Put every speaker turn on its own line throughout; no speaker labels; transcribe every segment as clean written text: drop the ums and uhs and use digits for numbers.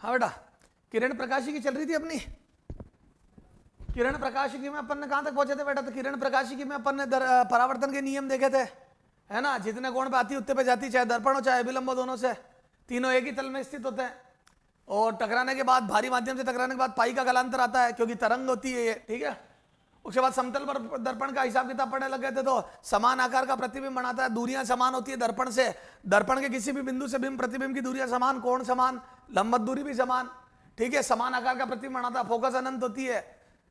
हाँ बेटा, किरण प्रकाशिकी चल रही थी अपनी। किरण प्रकाशिकी में अपन ने कहां तक पहुंचे थे बेटा? तो किरण प्रकाशिकी में अपन ने परावर्तन के नियम देखे थे, है ना। जितने कोण पे आती उतने पे जाती, चाहे दर्पण हो चाहे अभिलंब, दोनों से तीनों एक ही तल में स्थित होते हैं। और टकराने के बाद, भारी माध्यम से टकराने के बाद पाई का कलांतर आता है, क्योंकि तरंग होती है ये, ठीक है। उसके बाद समतल पर दर्पण का हिसाब किताब पढ़ने लग गए थे, तो समान आकार का प्रतिबिंब बनाता है, दूरियां समान होती है दर्पण से। दर्पण के किसी भी बिंदु से बिंब प्रतिबिंब की दूरियां समान, कोण समान, लंबवत दूरी भी समान, ठीक है। समान आकार का प्रतिबिंब बनाता है, फोकस अनंत होती है,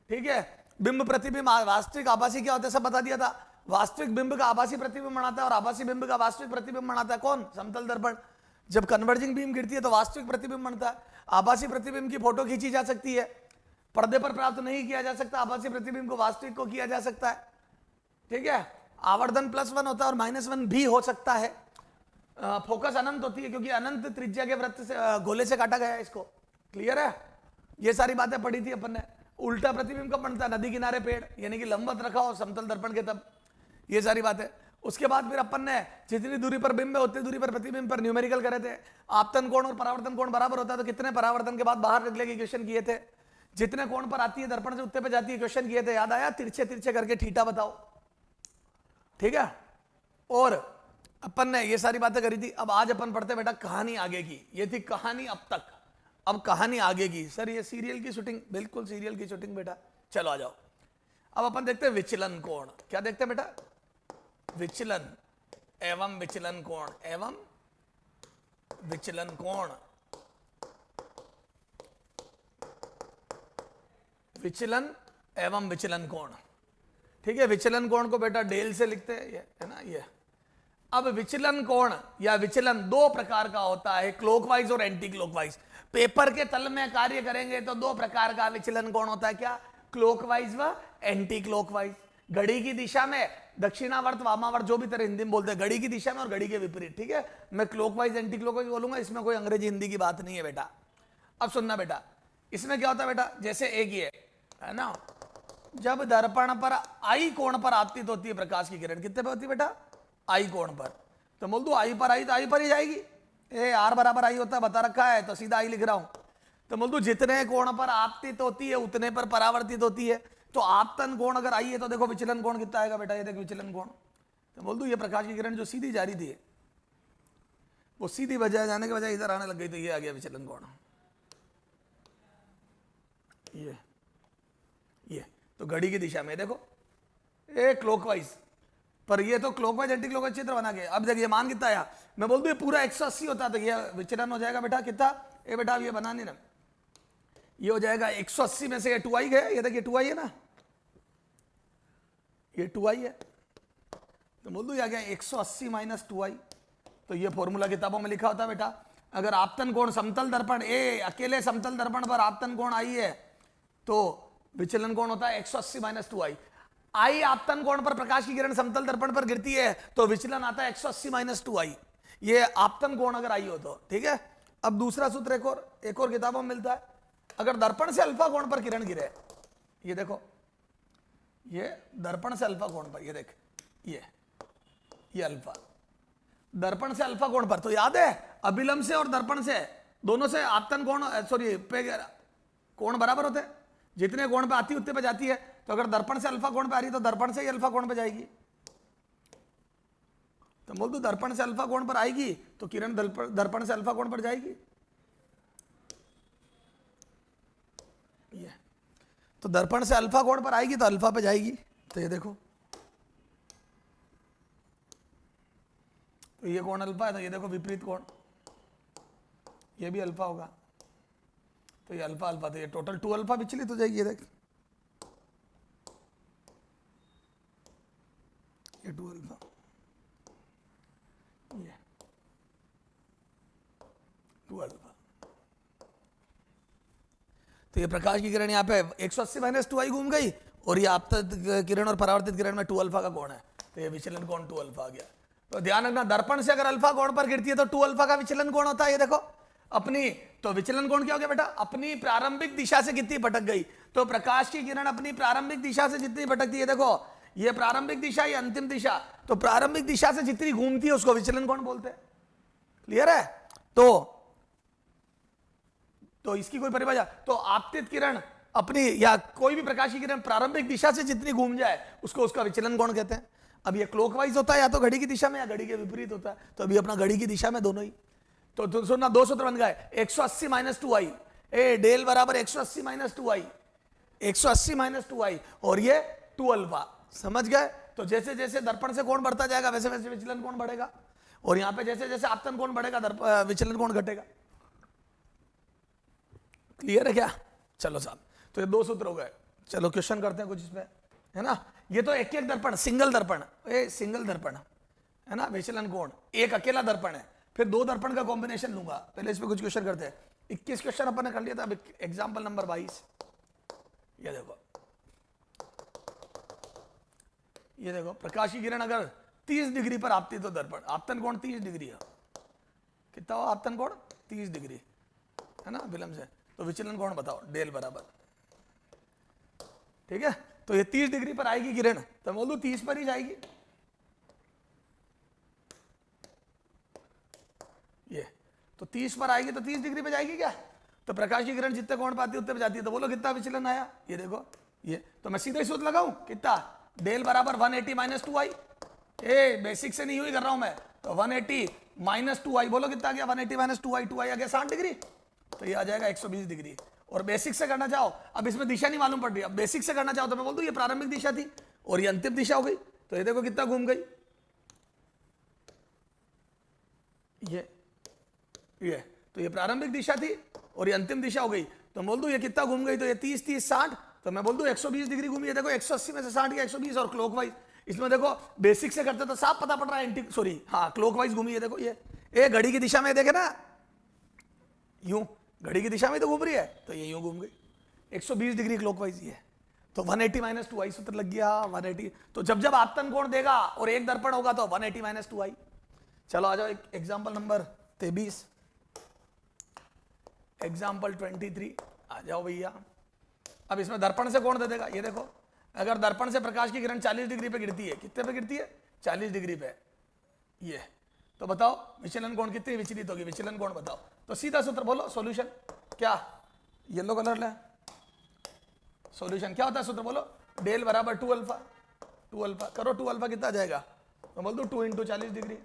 ठीक है। बिंब प्रतिबिंब वास्तविक आभासी क्या होता है सब बता दिया था। वास्तविक बिंब का आभासी प्रतिबिंब बनाता है और आभासी बिंब का वास्तविक प्रतिबिंब बनाता है कौन? समतल दर्पण। जब कन्वर्जिंग बीम गिरती है तो वास्तविक प्रतिबिंब बनता है। आभासी प्रतिबिंब की फोटो खींची जा सकती है, पर्दे पर प्राप्त नहीं किया जा सकता। आभासी प्रतिबिंब को वास्तविक को किया जा सकता है, ठीक है। आवर्धन +1 होता है और -1 भी हो सकता है। फोकस अनंत होती है, क्योंकि अनंत त्रिज्या के वृत्त से, गोले से काटा गया है इसको। क्लियर है? ये सारी बातें पढ़ी थी अपन ने। उल्टा प्रतिबिंब कब बनता है? नदी किनारे पेड़, यानी कि लंबवत रखा हो समतल दर्पण के, तब। ये सारी बातें। उसके बाद फिर अपन ने जितनी दूरी पर बिंब है उतनी दूरी पर प्रतिबिंब पर न्यूमेरिकल करे थे। आपतन कोण और परावर्तन कोण बराबर होता है तो कितने परावर्तन के बाद बाहर निकलेगी क्वेश्चन किए थे। जितने कोण पर आती है दर्पण से उतने पे जाती है क्वेश्चन किए थे, याद आया? तिरछे तिरछे करके थीटा बताओ, ठीक है। और अपन ने ये सारी बातें करी थी। अब आज अपन पढ़ते बेटा कहानी आगे की। ये थी कहानी अब तक, अब कहानी आगे की। सर ये सीरियल की शूटिंग, बिल्कुल सीरियल की शूटिंग बेटा। चलो आ जाओ, अब अपन देखते हैं विचलन कोण। क्या देखते हैं बेटा? विचलन एवं विचलन कोण, एवं विचलन कोण। विचलन एवं विचलन कोण, ठीक है। विचलन कोण को बेटा डेल से लिखते हैं, ये है ना ये। अब विचलन कोण या विचलन दो प्रकार का होता है, क्लॉकवाइज और एंटी क्लॉकवाइज। पेपर के तल में कार्य करेंगे तो दो प्रकार का विचलन कोण होता है। क्या? क्लॉकवाइज व एंटी क्लॉकवाइज। घड़ी की दिशा में, दक्षिणावर्त वामावर्त, जो भी तरह हिंदी में बोलते हैं, घड़ी की दिशा में और घड़ी के विपरीत, ठीक है। मैं क्लॉकवाइज एंटी क्लॉकवाइज बोलूंगा, इसमें कोई अंग्रेजी हिंदी की बात नहीं है बेटा। अब सुनना बेटा, इसमें क्या होता है बेटा? जैसे एक ये है ना, जब दर्पण पर आई कोण पर आपतित होती है प्रकाश की किरण, कितने पे होती है बेटा? आई कोण पर। तो बोल दो आई पर आई तो आई पर ही जाएगी। ए आर बराबर आई होता है, बता रखा है, तो सीधा आई लिख रहा हूं। तो बोल दो जितने कोण पर आपतित होती है उतने पर परावर्तित होती है। तो आपतन कोण अगर आई है तो देखो विचलन कोण कितना आएगा बेटा? ये देख विचलन कोण। तो बोल दो ये प्रकाश की किरण जो सीधी जा रही थी वो सीधी बजाय जाने के बजाय इधर आने लग गई, तो ये आ गया विचलन कोण। ये तो घड़ी की दिशा में देखो, ए क्लॉकवाइज, पर ये तो क्लॉकवाइज एंटी क्लॉकवाइज चित्र बना के। अब देखिए मान कितना आया? मैं बोल दूं ये पूरा 180 होता तो ये विचलन हो जाएगा बेटा कितना? ए बेटा ये बना नहीं ना, ये हो जाएगा 180 में से ये 2i गया। ये देखिए 2i है ना, ये 2i है। तो बोल दो आ गया 180 - 2i। तो ये फॉर्मूला किताबों में लिखा होता है बेटा। अगर आपतन कोण समतल दर्पण, ए अकेले समतल दर्पण पर आपतन कोण आई है तो विचलन कोण होता है 180 - 2i। आई आपतन कोण पर प्रकाश की किरण समतल दर्पण पर गिरती है तो विचलन आता है 180 - 2i। ये आपतन कोण अगर आई हो तो, ठीक है। अब दूसरा सूत्र एक और किताबों में मिलता है। अगर दर्पण से अल्फा कोण पर किरण गिरे, ये देखो, ये दर्पण से अल्फा कोण पर, ये देख ये अल्फा, दर्पण से अल्फा कोण पर। तो याद है अभिलंब से और दर्पण से दोनों से आपतन कोण, सॉरी पे कोण बराबर होते हैं। जितने कोण पे आती उतने पे जाती है। तो अगर दर्पण से अल्फा कोण पे आ रही तो दर्पण से ही अल्फा कोण पे जाएगी। तो बोल दो दर्पण से अल्फा कोण पर आएगी तो किरण दर्पण से अल्फा कोण पर जाएगी। ये तो दर्पण से अल्फा कोण पर आएगी तो अल्फा पे जाएगी। तो ये देखो, तो ये कोण अल्फा है, तो ये देखो विपरीत कोण, ये भी अल्फा होगा। तो ये अल्फा अल्फा, तो ये टोटल 2 अल्फा विचलित हो जाएगी। ये देख ये 2 अल्फा, ये 2 अल्फा। तो ये प्रकाश की किरण यहाँ पे 180 - 2i घूम गई और ये आपतित किरण और परावर्तित किरण में 2 अल्फा का कोण है। तो ये विचलन कोण 2 अल्फा आ गया। तो ध्यान रखना, दर्पण से अगर अल्फा कोण पर गिरती है तो 2 अल्फा का विचलन कोण होता है। ये देखो अपनी, तो विचलन कोण क्या हो गया बेटा? अपनी प्रारंभिक दिशा से कितनी भटक गई। तो प्रकाश की किरण अपनी प्रारंभिक दिशा से जितनी भटकती है, देखो ये प्रारंभिक दिशा, ये अंतिम दिशा, तो प्रारंभिक दिशा से जितनी घूमती है उसको विचलन कोण बोलते हैं। क्लियर है? तो तो इसकी कोई परिभाषा, तो आपतित किरण अपनी या कोई भी प्रकाशीय किरण प्रारंभिक दिशा से जितनी घूम जाए उसको उसका विचलन कोण कहते हैं। अब ये क्लॉकवाइज होता है या तो घड़ी की दिशा में या घड़ी के विपरीत होता है, तो अभी अपना घड़ी की दिशा में दोनों ही। तो सुनना, दो सूत्र बन गए, 180 माइनस 2i, ए डेल बराबर 180 माइनस 2i, 180 माइनस 2i, और ये 2 अल्फा। समझ गए? तो जैसे जैसे दर्पण से कोण बढ़ता जाएगा वैसे वैसे विचलन कोण बढ़ेगा, और यहां पे जैसे जैसे आपतन कोण बढ़ेगा विचलन कोण घटेगा। क्लियर है क्या? चलो साहब, तो ये दो सूत्र हो गए। चलो क्वेश्चन करते हैं कुछ इसमें, है ना। ये तो एक एक दर्पण, सिंगल दर्पण, सिंगल दर्पण है ना, विचलन कोण, एक अकेला दर्पण है, फिर दो दर्पण का कॉम्बिनेशन लूंगा। पहले इस पे कुछ क्वेश्चन करते हैं। 21 क्वेश्चन अपन ने कर लिया था। अब एग्जाम्पल नंबर 22, ये देखो, ये देखो, प्रकाशीय किरण अगर 30 डिग्री पर आपतित हो दर्पण, आपतन कोण 30 डिग्री है, कितना हो आपतन कोण? 30 डिग्री, है ना, विलंब से। तो विचलन कोण बताओ, डेल बराबर, ठीक है। तो ये 30 डिग्री पर आएगी किरण, तो बोल दो 30 पर ही जाएगी। ये तो 30 पर आएगी तो 30 डिग्री पे जाएगी क्या? तो प्रकाशीय किरण जितने कोण पाती है उतने पे जाती है। तो बोलो कितना विचलन आया? ये देखो, ये तो मैं सीधा ही सूत्र लगाऊं, कितना? डेल बराबर 180 माइनस 2i। ए बेसिक से नहीं हुई कर रहा हूं मैं, तो 180 माइनस 2i, बोलो कितना आ गया? 180 माइनस 2i, 2i आ गया 60 डिग्री, तो ये आ जाएगा 120 डिग्री। और बेसिक से करना चाहो, अब इसमें दिशा नहीं मालूम पड़ रही, अब बेसिक से करना चाहो तो मैं बोल दूं ये प्रारंभिक दिशा थी और ये अंतिम दिशा हो गई। तो ये देखो कितना घूम गई, ये तो ये प्रारंभिक दिशा थी और ये अंतिम दिशा हो गई। तो बोल दूं ये कितना घूम गई, तो ये 30 30 60, तो मैं बोल दूं 120 डिग्री घूमी। ये देखो 180 में से 60 गया 120, और क्लॉकवाइज इसमें देखो बेसिक से करते तो साफ पता पड़ रहा है, एंटी सॉरी हाँ क्लॉकवाइज घूमी। ये देखो, ये घड़ी की दिशा में देखे ना, यूं घड़ी की दिशा में तो घूम रही है, तो ये यूं घूम गई 120 डिग्री क्लॉकवाइज। ये तो 180 माइनस 2i सूत्र लग गया 180। तो जब जब आपतन कोण देगा और एक दर्पण होगा तो 180 माइनस 2i। चलो आ जाओ एग्जाम्पल नंबर 23, एग्जाम्पल 23 आ जाओ भैया। अब इसमें दर्पण से कोण दे देगा। ये देखो, अगर दर्पण से प्रकाश की किरण 40 डिग्री पे गिरती है, कितने पे गिरती है? 40 डिग्री पे, ये तो बताओ विचलन कोण कितनी विचलित होगी? विचलन कोण बताओ। तो सीधा सूत्र बोलो, सॉल्यूशन क्या? येलो कलर ले, सॉल्यूशन क्या होता है सूत्र बोलो, डेल बराबर 2 अल्फा, 2 अल्फा करो, 2 अल्फा कितना आ जाएगा? तो बोल दो 2 इंटू 40 डिग्री,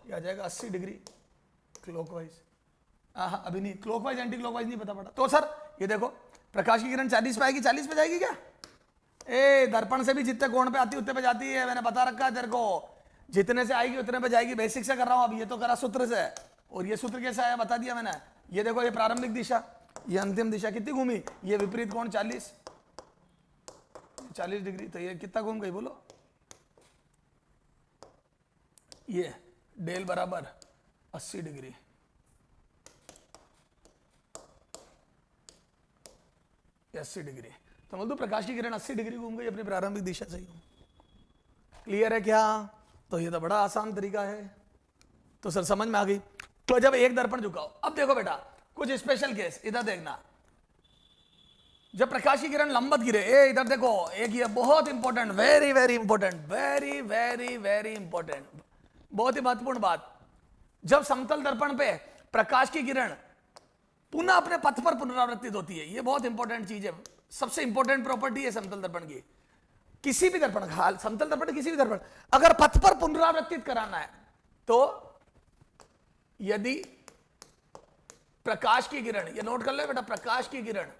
ये आ जाएगा 80 डिग्री क्लॉकवाइज। हाँ अभी नहीं, क्लॉकवाइज एंटी क्लॉकवाइज नहीं पता पड़ा। तो सर ये देखो प्रकाश की किरण 40 पे आएगी, 40 पे जाएगी क्या? ए दर्पण से भी जितने कोण पे आती है उतने पे जाती है, मैंने बता रखा है तेरे को, जितने से आएगी उतने पे जाएगी। बेसिक से कर रहा हूं, अब ये तो करा सूत्र से, और ये सूत्र कैसे आया बता दिया मैंने। ये देखो, ये प्रारंभिक दिशा, ये अंतिम दिशा, कितनी घूमी? ये विपरीत कोण 40 डिग्री, तो ये कितना घूम गई बोलो? ये डेल बराबर 80 डिग्री, ये 80 डिग्री। तो बोल दो प्रकाश की किरण 80 डिग्री घूम गई अपनी प्रारंभिक दिशा से ही। क्लियर है क्या? तो ये तो बड़ा आसान तरीका है। तो सर समझ में आ गई। तो जब एक दर्पण झुकाओ, अब देखो बेटा कुछ स्पेशल केस, इधर देखना, जब प्रकाश की किरण लंबवत गिरे, इधर देखो, एक ये बहुत important, very very important, very very very important, बहुत ही महत्वपूर्ण बात, जब समतल दर्पण पे प्रकाश की किरण पुनः अपने पथ पर पुनरावर्तित होती है, ये बहुत इंपॉर्टेंट चीज है, सबसे इंपॉर्टेंट प्रॉपर्टी है समतल दर्पण की। किसी भी दर्पण, हाल समतल दर्पण, किसी भी दर्पण अगर पथ पर पुनरावर्तित कराना है, तो यदि प्रकाश की किरण, ये नोट कर ले बेटा, प्रकाश की किरण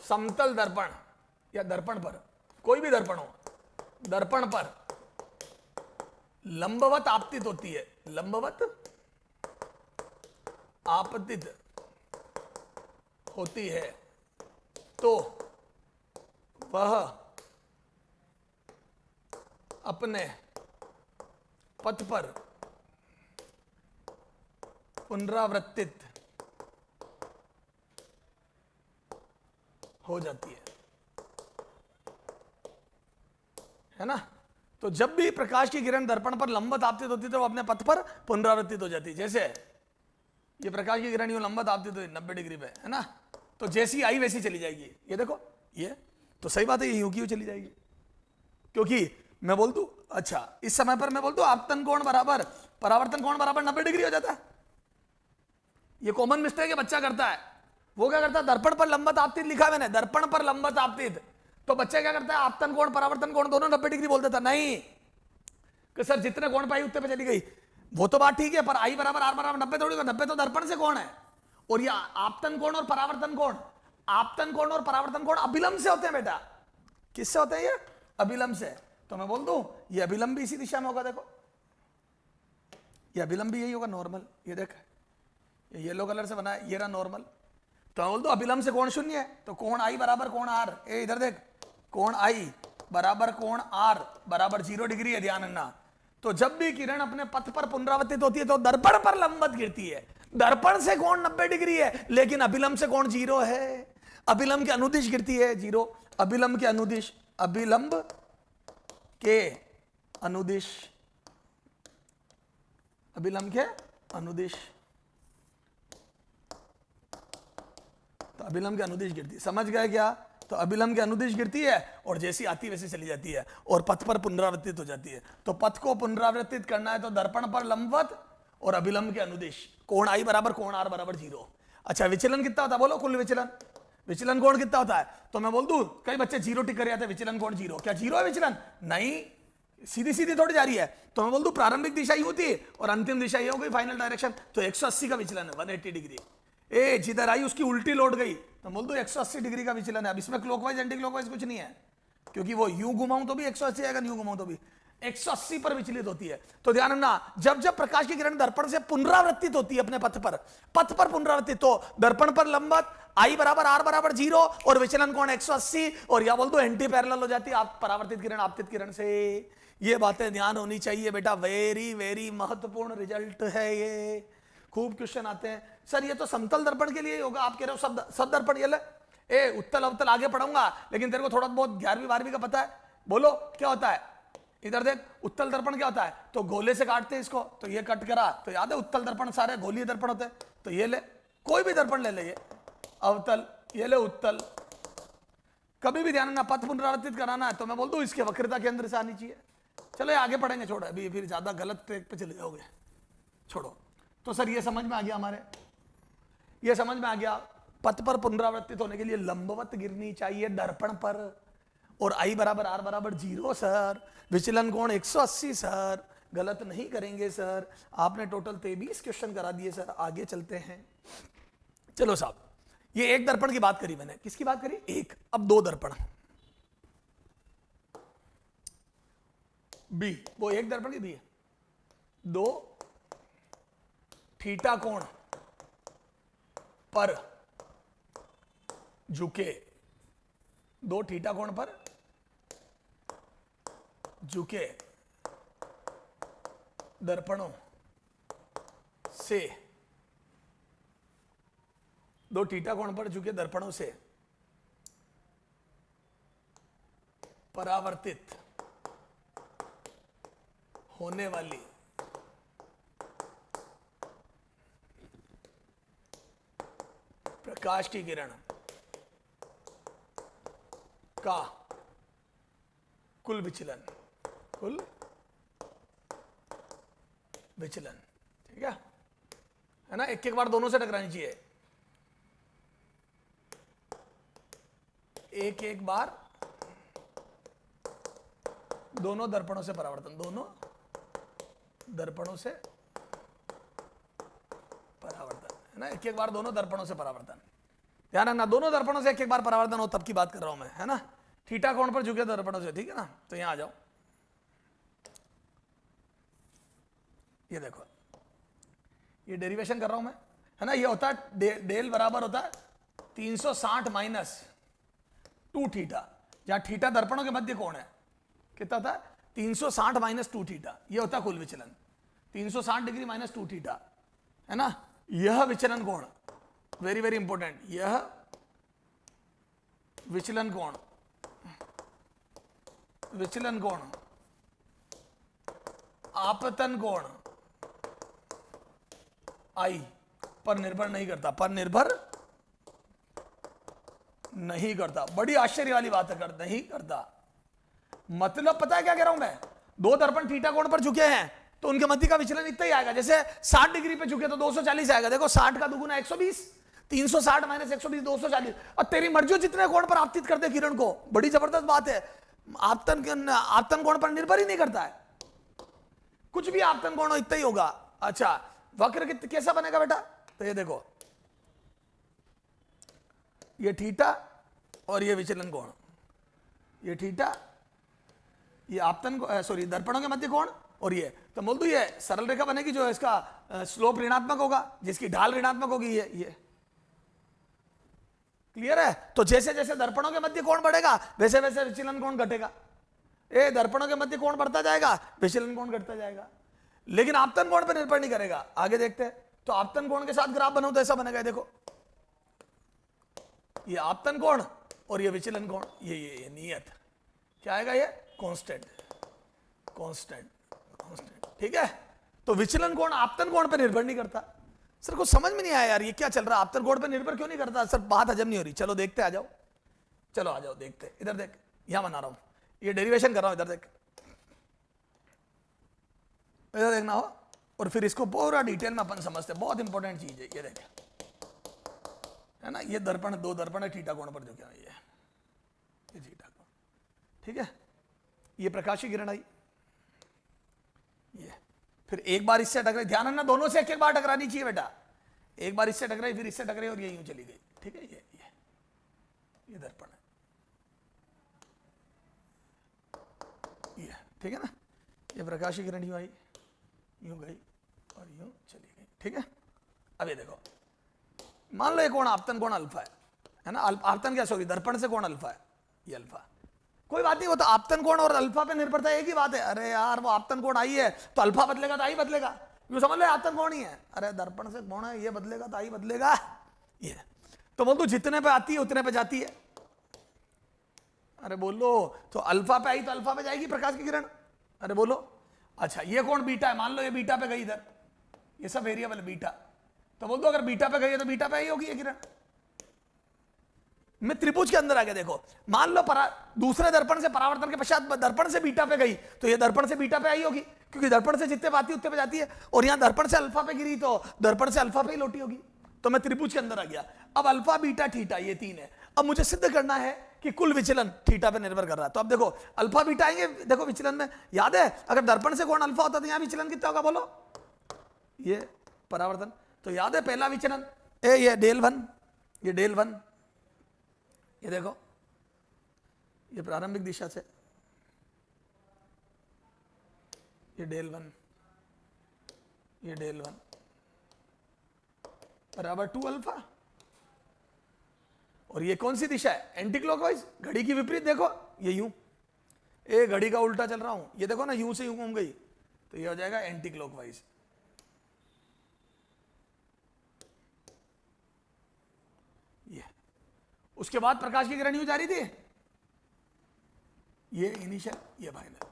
समतल दर्पण या दर्पण पर, कोई भी दर्पण हो, दर्पण पर लंबवत आपतित होती है, लंबवत आपतित होती है, तो वह अपने पथ पर पुनरावर्तित हो जाती है ना। तो जब भी प्रकाश की किरण दर्पण पर लंबवत आपतित होती है तो वो अपने पथ पर पुनरावर्तित हो जाती है। जैसे ये प्रकाश की किरण यूं लंबवत आपतित हुई 90 डिग्री पे, है ना, तो जैसी आई वैसी चली जाएगी। ये देखो, ये तो सही बात है, ये यूं की यूं चली जाएगी, क्योंकि मैं बोल दूं, अच्छा इस समय पर मैं बोल दूं आपतन कोण बराबर परावर्तन कोण बराबर 90 डिग्री हो जाता है। ये कॉमन मिस्टेक है बच्चा करता है। वो क्या करता है, दर्पण पर लंबवत आपतित लिखा है मैंने, दर्पण पर लंबवत आपतित, तो बच्चा क्या करता है, आपतन कोण परावर्तन कोण दोनों 90 डिग्री बोल देता। नहीं कि सर जितने कोण पाई उतने पे चली गई, वो तो बात ठीक है, पर आई बराबर आर बराबर 90 थोड़ी, 90 तो दर्पण से कोण है। और ये आपतन कोण और परावर्तन कोण, आपतन कोण और परावर्तन कोण अभिलंब से होते हैं बेटा। किससे होते हैं ये, अभिलंब से। तो मैं बोल दूं ये अभिलंब भी इसी दिशा में होगा, देखो ये अभिलंब भी यही होगा नॉर्मल, ये देख ये येलो कलर से बना है, ये रहा नॉर्मल। तो मैं बोल दूं अभिलंब से कोण शून्य है, तो कोण आई बराबर कोण आर, ए इधर देख, कोण आई बराबर कोण आर बराबर 0 डिग्री है, ध्यान रखना। तो जब भी किरण अपने पथ पर पुनरावर्तित होती है तो दर्पण पर लंबवत गिरती है। दर्पण से कोण 90 डिग्री है, लेकिन अभिलंब से कोण 0 है। अभिलंब के अनुदिश गिरती है 0, अभिलंब के अनुदिश, अभिलंब के अनुदिश, अभिलंब के अनुदिश, तो अभिलंब के अनुदिश गिरती है। समझ गए क्या? तो अभिलंब के अनुदिश गिरती है और जैसी आती वैसी चली जाती है और पथ पर पुनरावर्तित हो जाती है। तो पथ को पुनरावर्तित करना है तो दर्पण पर लंबवत और अभिलंब के अनुदिश, कोण आई बराबर कोण आर बराबर 0। अच्छा विचलन कितना होता है बोलो, कुल विचलन, विचलन कोण कितना होता है? तो मैं बोल दूं कई बच्चे 0 टिक कर जाते हैं, विचलन कोण 0, क्या 0 है विचलन? नहीं, सीधी सीधी थोड़ी जा रही है। तो मैं बोल दूं प्रारंभिक दिशा ही होती है और अंतिम दिशा ये हो गई फाइनल डायरेक्शन, तो 180 का विचलन है, 180 डिग्री। ए जिधर आई उसकी उल्टी लौट गई, तो बोल दो 180 डिग्री का विचलन है। अब इसमें क्लॉकवाइज एंटी क्लॉकवाइज कुछ नहीं है, क्योंकि वो यूं घुमाऊं तो भी 180 आएगा, यूं घुमाऊं तो भी 180 पर विचलित होती है। तो ध्यान रखना, जब जब प्रकाश की किरण दर्पण से पुनरावर्तित होती है अपने पथ पर पुनरावर्तित, तो दर्पण पर लंबवत आई बराबर आर बराबर 0 और विचलन कोण 180, और या बोल दो एंटी पैरेलल हो जाती है आप परावर्तित किरण आपतित किरण से। ये बातें ध्यान होनी चाहिए बेटा, वेरी वेरी महत्वपूर्ण रिजल्ट है ये। खूब क्वेश्चन आते हैं, सर ये तो समतल दर्पण के लिए ही होगा, आप कह रहे हो सब दर्पण ये ले, ए उत्तल अवतल आगे पढ़ूंगा, लेकिन तेरे को थोड़ा बहुत 11वीं 12वीं का पता है, बोलो क्या होता है? इधर देख, उत्तल दर्पण क्या होता है? तो गोले से काटते हैं इसको, तो ये कट करा, तो याद है उत्तल दर्पण सारे गोलीय दर्पण होते हैं। तो ये ले, कोई भी दर्पण ले ले, ये अवतल, ये ले उत्तल, कभी भी ध्यान रखना पथ पुनरावर्तित कराना है तो मैं बोल दूं इसके वक्रता केंद्र से आनी चाहिए। चलो ये आगे पढ़ेंगे, छोड़ो अभी, फिर ज्यादा गलत ट्रैक पे चले जाओगे, छोड़ो। तो सर ये समझ में आ गया, हमारे ये समझ में आ गया, पथ पर पुनरावर्तित होने के लिए लंबवत गिरनी चाहिए दर्पण पर, और आई बराबर आर बराबर 0 सर, विचलन कोण 180 सर, गलत नहीं करेंगे सर। आपने टोटल 23 क्वेश्चन करा दिए सर, आगे चलते हैं। चलो साहब, ये एक दर्पण की बात करी मैंने, किसकी बात करी? एक। अब दो दर्पण, बी, वो एक दर्पण की बी है, दो थीटा कोण पर झुके, दो थीटा कोण पर झुके दर्पणों से, दो थीटा कोण पर झुके दर्पणों से परावर्तित होने वाली प्रकाश की किरण का कुल विचलन, कुल विचलन, ठीक है ना? एक एक बार दोनों से टकरानी चाहिए, एक एक बार दोनों दर्पणों से परावर्तन, दोनों दर्पणों से परावर्तन, है ना? एक एक बार दोनों दर्पणों से परावर्तन, ध्यान रखना, दोनों दर्पणों से एक एक बार परावर्तन हो तब की बात कर रहा हूं मैं, है ना? थीटा कोण पर झुके दर्पणों से, ठीक है ना? तो यहां आ जाओ, ये देखो, ये डेरिवेशन कर रहा हूं मैं, है ना? ये होता है डेल बराबर होता है 360 माइनस 2 थीटा, जहां थीटा दर्पणों के मध्य कोण है, कितना होता है? 360 माइनस 2 थीटा, ये होता है कुल विचलन, 360 डिग्री माइनस 2 थीटा, है ना? यह विचलन कोण, वेरी वेरी इंपॉर्टेंट, यह विचलन कोण, विचलन कोण आपतन कोण आई पर निर्भर नहीं करता, पर निर्भर नहीं करता। बड़ी आश्चर्य वाली बात है, नहीं करता। मतलब पता है क्या कह रहा हूं मैं? दो दर्पण थीटा कोण पर झुके हैं, तो उनके मध्य का विचलन इतना ही आएगा। जैसे 60 डिग्री पे झुके तो 240 आएगा। देखो 60 का दुगुना 120, 360 माइनस 120 240। और तेरी मर्जी जितने कोण पर आपतित करते किरण को, बड़ी जबरदस्त बात है, आपतन कोण पर निर्भर ही नहीं करता है, कुछ भी आपतन कोण हो इतना ही होगा। अच्छा वक्र कैसा बनेगा बेटा, तो ये देखो ये थीटा और ये विचलन कोण, ये थीटा, ये आपतन सॉरी दर्पणों के मध्य कोण, और ये तो बोल दो ये सरल रेखा बनेगी जो इसका स्लोप ऋणात्मक होगा, जिसकी ढाल ऋणात्मक होगी। ये क्लियर है। तो जैसे जैसे दर्पणों के मध्य कोण बढ़ेगा वैसे वैसे विचलन कोण घटेगा। ए दर्पणों के मध्य कोण बढ़ता जाएगा, विचलन कोण घटता जाएगा, लेकिन आपतन कोण पर निर्भर नहीं करेगा। आगे देखते हैं। तो आपतन कोण के साथ ग्राफ बनाओ तो ऐसा बनेगा। देखो ये आपतन कोण और ये विचलन कोण, ये नियत क्या आएगा, ये कांस्टेंट, ठीक है। तो विचलन कोण आपतन कोण पर निर्भर नहीं करता। सर को समझ में नहीं आया यार ये क्या चल रहा है, आपतन कोण पर निर्भर क्यों नहीं करता सर, बात हजम नहीं हो रही। चलो देखते, आ जाओ, चलो आ जाओ देखते। इधर देख, यहां बना रहा हूं, ये डेरिवेशन कर रहा हूं, इधर देख, इधर देखना हो, और फिर इसको पूरा डिटेल में अपन समझते हैं। बहुत इंपॉर्टेंट चीज है ये, देख है ना, ये दर्पण, दो दर्पण है थीटा कोण पर जो क्या ये थीटा कोण, ठीक है। ये प्रकाशीय किरण आई, ये फिर एक बार इससे टकराई, ध्यान रखना दोनों से एक एक बार टकरानी चाहिए बेटा। एक बार इससे टकराई, फिर इससे टकराई, और ये यूं चली गई, ठीक है। ये दर्पण है, ये ठीक है ना। ये प्रकाशीय किरण यूं आई, यूं गई और यूं चली गई, ठीक है। अब ये देखो, मान लो ये कोण आपतन कोण अल्फा है ना, आपतन क्या सॉरी दर्पण से कोण अल्फा है, ये अल्फा, कोई बात नहीं, वो तो आपतन कोण और अल्फा पे निर्भरता एक ही बात है। अरे यार वो आपतन कोण आई है तो अल्फा बदलेगा तो आई बदलेगा, यूं समझ लो आपतन कोण ही है। अरे दर्पण से कोण है, ये बदलेगा तो आई बदलेगा, ये तो बोल दो जितने पे आती है उतने पे जाती है। अरे बोलो, तो अल्फा पे आई तो अल्फा पे जाएगी प्रकाश की किरण। अरे बोलो, अच्छा ये कोण बीटा है, मान लो ये बीटा पे गई इधर, ये सब वेरिएबल बीटा, तो बोल दो अगर बीटा पे गई है तो बीटा पे आई होगी ये किरण। मैं त्रिभुज के अंदर आ गया, देखो मान लो दूसरे दर्पण से परावर्तन के पश्चात दर्पण से बीटा पे गई तो ये दर्पण से बीटा पे आई होगी, क्योंकि दर्पण से जितने पे आती है उतने पे जाती है, और यहां दर्पण से अल्फा पे गिरी तो दर्पण से अल्फा पे ही लौटी होगी। तो मैं त्रिभुज के अंदर आ गया। अब अल्फा बीटा थीटा ये तीन है। अब मुझे सिद्ध करना है कि कुल विचलन थीटा पे निर्भर कर रहा है। तो अब देखो अल्फा बीटा आएंगे, देखो विचलन में याद है अगर दर्पण से कोण अल्फा होता तो यहां विचलन कितना होगा बोलो, ये परावर्तन, तो याद है पहला विचलन ये डेल वन, ये डेल वन, ये देखो ये प्रारंभिक दिशा से, ये डेल वन, ये डेल वन बराबर 2 अल्फा, और ये कौन सी दिशा है, एंटी क्लॉकवाइज, घड़ी की विपरीत। देखो ये यूं, ए घड़ी का उल्टा चल रहा हूं, ये देखो ना यूं से यूं घूम गई तो ये हो जाएगा एंटी क्लॉकवाइज। ये उसके बाद प्रकाश की किरण यूं जा रही थी, ये इनिशियल, ये फाइनल,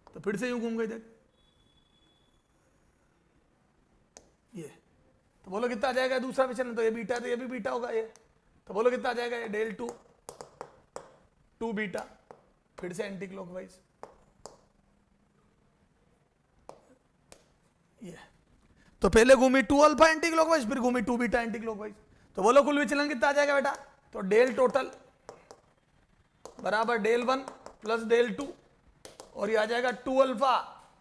तो फिर से यूं घूम गई देख, ये तो बोलो कितना आ जाएगा दूसरा विचलन, तो ये बीटा है तो ये भी बीटा होगा, ये तो बोलो कितना आ जाएगा, ये डेल टू बीटा, फिर से एंटी क्लॉकवाइज, ये तो पहले घूमी 2 अल्फा एंटी क्लॉकवाइज, फिर घूमी 2 बीटा एंटी क्लॉकवाइज। तो बोलो कुल विचलन कितना आ जाएगा बेटा, तो डेल टोटल बराबर del one plus del two, और ये आ जाएगा 2 alpha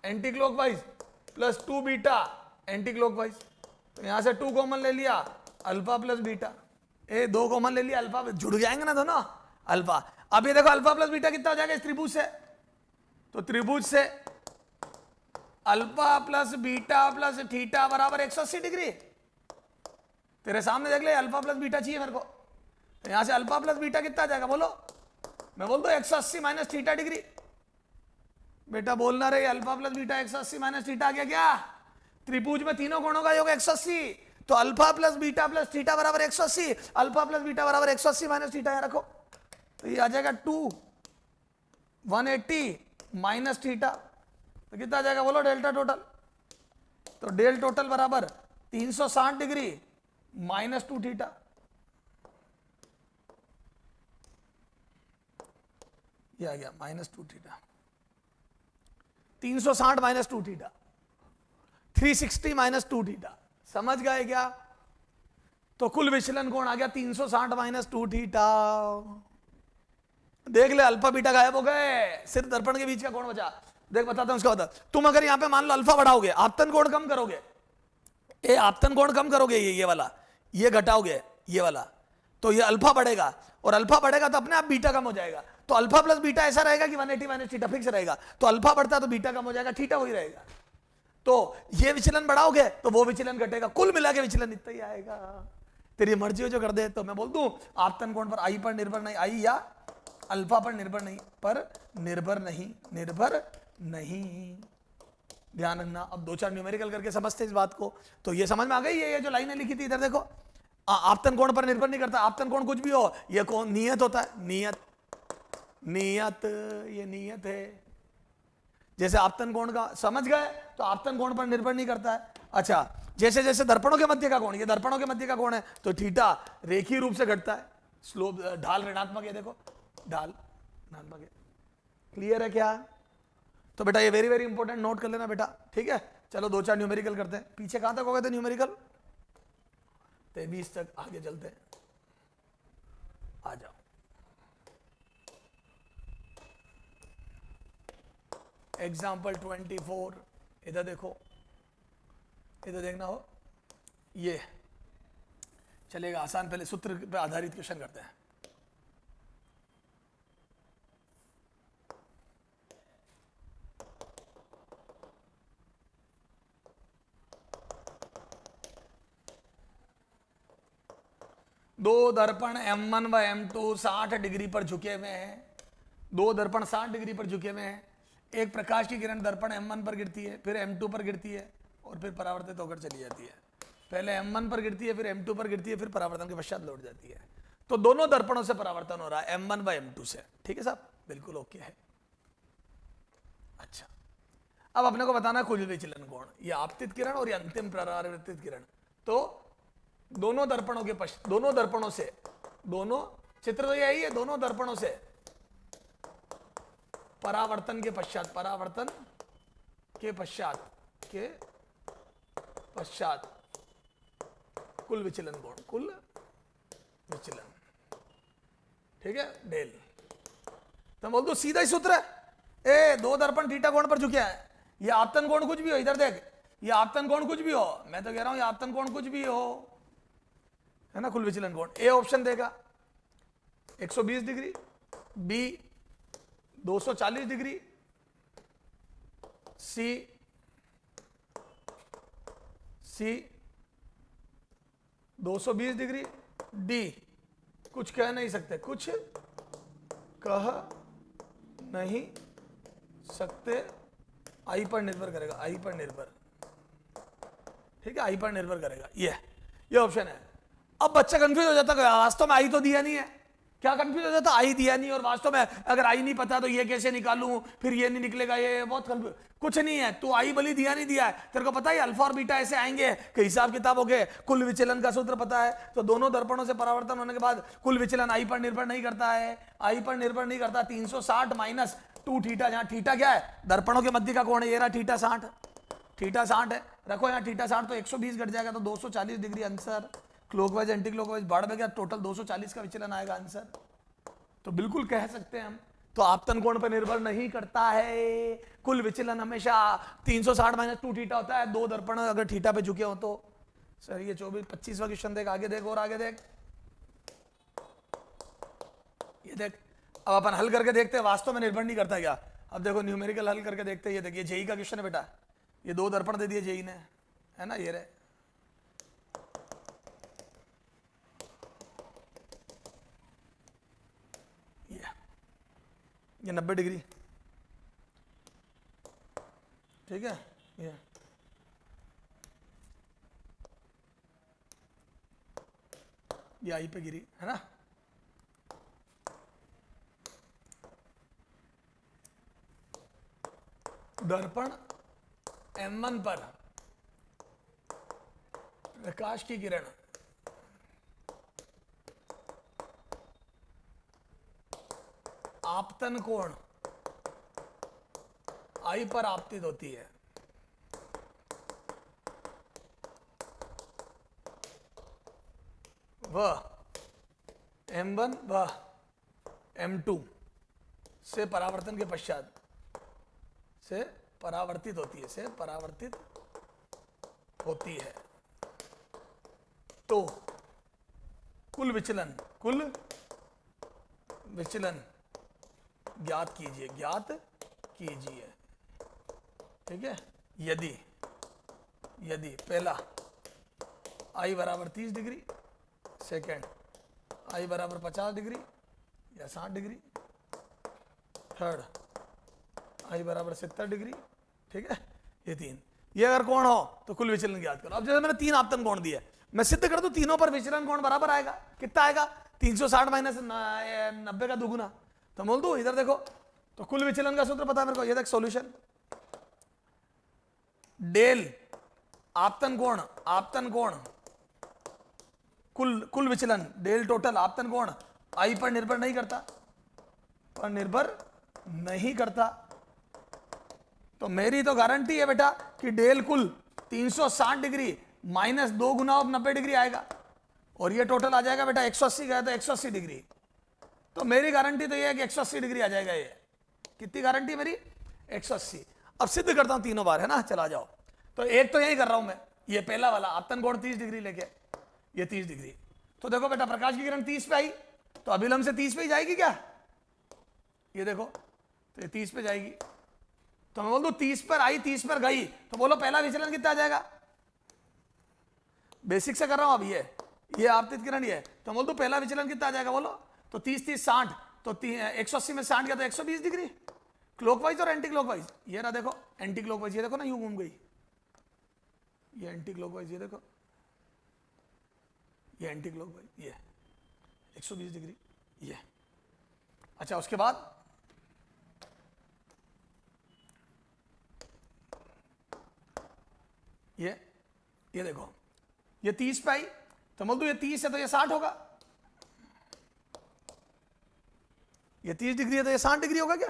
anti clockwise plus 2 beta anti clockwise. तो यहां से 2 कॉमन ले लिया, अल्फा प्लस बीटा, ए 2 कॉमन ले लिया, अल्फा जुड़ जाएंगे ना दोनों अल्फा। अब ये देखो अल्फा प्लस बीटा कितना हो जाएगा इस त्रिभुज से, तो त्रिभुज से alpha plus beta plus theta बराबर 180 डिग्री। तेरे सामने देख ले, अल्फा प्लस बीटा चाहिए मेरे को, तो यहां से अल्फा प्लस बीटा कितना आ जाएगा बोलो, मैं बोल दो 180 माइनस थीटा डिग्री। बेटा बोलना रहे, alpha plus beta 180 minus theta आ गया क्या, त्रिभुज में तीनों कोणों का योग 180, तो alpha plus beta plus theta बराबर 180, अल्फा प्लस बीटा बराबर 180 माइनस थीटा यहां रखो, तो ये आ जाएगा 2 180 माइनस थीटा, तो कितना आ जाएगा बोलो डेल्टा टोटल, तो डेल टोटल बराबर 360 डिग्री माइनस 2 थीटा, ये आ गया minus 2 theta, 360 minus 2 theta, 360 minus 2 theta, समझ गए क्या? तो कुल विचलन कोण आ गया 360 माइनस 2 थीटा। देख ले अल्फा बीटा गायब हो गए, सिर्फ दर्पण के बीच का कोण बचा। देख बताता हूं उसका बता। तुम अगर यहां पे मान लो अल्फा बढ़ाओगे, आपतन कोण कम करोगे, ये आपतन कोण कम करोगे, ये वाला, ये घटाओगे ये वाला, तो ये अल्फा बढ़ेगा, और अल्फा बढ़ेगा तो अपने आप बीटा कम हो जाएगा। तो अल्फा प्लस बीटा ऐसा रहेगा कि 180 माइनस थीटा फिक्स रहेगा। तो अल्फा बढ़ता है तो बीटा कम हो जाएगा, थीटा वही रहेगा। तो ये विचलन बढ़ाओगे तो वो विचलन घटेगा, कुल मिला के विचलन इतना ही आएगा। तेरी मर्जी हो जो कर दे। तो मैं बोल दूं आपतन कोण पर आई पर निर्भर नहीं, आई या अल्फा पर निर्भर नहीं, निर्भर नहीं। ध्यान रखना। अब 2-4 न्यूमेरिकल करके समझते इस बात को। तो ये समझ में आ गई है, ये जो लाइनें लिखी थी इधर देखो, आपतन कोण पर निर्भर नहीं करता। आपतन कोण कुछ भी हो, ये कौन नियत होता है, नियत, ये नियत है। जैसे आपतन कोण का समझ गए, तो आपतन कोण पर निर्भर नहीं करता है। अच्छा, जैसे जैसे दर्पणों के मध्य का कोण, ये दर्पणों के मध्य का कोण है, तो थीटा रेखीय रूप से घटता है, स्लोप ढाल ऋणात्मक है, देखो ढाल ऋणात्मक है। क्लियर है क्या? तो बेटा ये वेरी वेरी इंपॉर्टेंट, नोट कर लेना बेटा, ठीक है। चलो 2-4 न्यूमेरिकल करते हैं। पीछे कहां तक हो गए थे न्यूमेरिकल? 23 तक, आगे चलते हैं, आ जाओ। एग्जाम्पल 24, इधर देखो, इधर देखना हो, ये चलेगा आसान। पहले सूत्र पे आधारित क्वेश्चन करते हैं। दो दर्पण M1 व M2 60 डिग्री पर झुके हुए हैं। दो दर्पण 60 डिग्री पर झुके हुए हैं। एक प्रकाश की किरण दर्पण M1 पर गिरती है, फिर M2 पर गिरती है, और फिर परावर्तित होकर चली जाती है। पहले M1 पर गिरती है, फिर M2 पर गिरती है, फिर परावर्तन के पश्चात लौट जाती है। तो दोनों दर्पणों से परावर्तन हो रहा है, M1 व M2 से। ठीक है साहब, बिल्कुल ओके है। अच्छा, अब अपने को बताना कुल विचलन कोण, ये आपतित किरण और ये अंतिम परावर्तित किरण। तो दोनों दर्पणों के दोनों दर्पणों से, दोनों चित्र तो यही है, दोनों दर्पणों से परावर्तन के पश्चात, परावर्तन के पश्चात कुल विचलन कोण, कुल विचलन, ठीक है, डेल। तो बोल दो सीधा ही सूत्र है, ए दो दर्पण थीटा कोण पर झुके हैं, ये आपतन कोण कुछ भी हो, इधर देख, ये आपतन कोण कुछ भी हो, मैं तो कह रहा हूं ये आपतन कोण कुछ भी हो, है ना, कुल विचलन कोण। ए ऑप्शन देगा 120 डिग्री, बी 240 डिग्री, सी 220 डिग्री, डी कुछ कह नहीं सकते, कुछ कह नहीं सकते, आई पर निर्भर करेगा, आई पर निर्भर, ठीक है, आई पर निर्भर करेगा, ये ऑप्शन है। अब बच्चा कंफ्यूज हो जाता है, वास्तव में आई तो दिया नहीं है, क्या कंफ्यूज हो जाता, आई दिया नहीं और वास्तव में अगर आई नहीं पता तो ये कैसे निकालूं, फिर ये नहीं निकलेगा, ये बहुत कंफ्यूज। कुछ नहीं है, तू आई भली दिया नहीं दिया है, तेरे को पता है अल्फा और बीटा ऐसे आएंगे कि हिसाब किताब हो गए, कुल विचलन का सूत्र पता है, तो दोनों दर्पणों से परावर्तन होने के बाद कुल विचलन आई पर निर्भर नहीं करता है, आई पर निर्भर नहीं करता। 360 माइनस 2 थीटा, जहां थीटा क्या है, दर्पणों के मध्य का कोण है, ये रहा थीटा 60, थीटा 60 है, रखो यहाँ थीटा 60, तो 120 घट जाएगा, तो 240 degree answer. Clockwise anti clockwise बढ़ गया, टोटल 240 का विचलन आएगा आंसर। तो बिल्कुल कह सकते हैं हम, तो आपतन कोण पर निर्भर नहीं करता है, कुल विचलन हमेशा 360 माइनस 2 थीटा होता है। दो दर्पण अगर थीटा पे झुके हो तो। सर ये 25वां क्वेश्चन देख, आगे देख, और आगे देख, ये देख। अब अपन हल करके देखते हैं वास्तव में निर्भर नहीं करता क्या। अब देखो न्यूमेरिकल हल करके देखते हैं, ये देखिए जेई का क्वेश्चन है बेटा, ये दो दर्पण दे दिए जेई ने, है ना, ये रहे, ये 90 डिग्री, ठीक है, ये आई पे गिरी, है ना। दर्पण M1 पर प्रकाश की किरण आपतन कोण आई पर आपतित होती है, व M1 व M2 से परावर्तन के पश्चात से परावर्तित होती है, से परावर्तित होती है, तो कुल विचलन ज्ञात कीजिए, ठीक है। यदि पहला I बराबर 30 डिग्री, सेकेंड I बराबर 50 डिग्री या 60 डिग्री, थर्ड I बराबर 70 डिग्री, ठीक है। ये तीन, ये अगर कोण हो तो कुल विचलन ज्ञात करो। अब जैसे मैंने 3 आपतन कोण दिए, मैं सिद्ध कर दूं तीनों पर विचलन कोण बराबर आएगा। कितना आएगा? 360 माइनस 90 का दुगुना। तो बोल दू इधर देखो, तो कुल विचलन का सूत्र पता है मेरे को। ये देख सॉल्यूशन, डेल आपतन कोण कुल विचलन डेल टोटल आपतन कोण आई पर निर्भर नहीं करता, तो मेरी तो गारंटी है बेटा कि डेल कुल 360 डिग्री माइनस 2 गुना 90 डिग्री आएगा, और ये टोटल आ जाएगा बेटा 180 गया तो 180 डिग्री। तो मेरी गारंटी तो ये है कि 180 डिग्री आ जाएगा। ये कितनी गारंटी मेरी? 180। अब सिद्ध करता हूं तीनों बार, है ना। चला जाओ। तो एक तो यही कर रहा हूं मैं, ये पहला वाला आपतन कोण 30 डिग्री लेके, ये 30 डिग्री। तो देखो बेटा प्रकाश की किरण 30 पे आई, तो अभिलंब से 30 पे ही जाएगी क्या? ये देखो, तो ये 30 पे जाएगी। तो मैं बोल दूं 30 पर आई, 30 पर गई, तो बोलो पहला विचलन कितना आ जाएगा? बेसिक से कर रहा हूं अब। ये आपतित किरण ये, तो बोल दो पहला विचलन कितना आ जाएगा? बोलो। तो 30 30 60, तो 180 में 60 गया तो 120 डिग्री, क्लॉकवाइज और एंटी क्लॉकवाइज। ये रहा देखो एंटी क्लॉकवाइज, ये देखो ना यूं घूम गई, ये एंटी क्लॉकवाइज, ये देखो ये एंटी क्लॉकवाइज, ये 120 डिग्री ये। अच्छा उसके बाद ये देखो, ये 30 पे आई, तो बोल दो ये 30 है तो ये 60 होगा। ये 30 डिग्री है तो ये 60 डिग्री होगा क्या?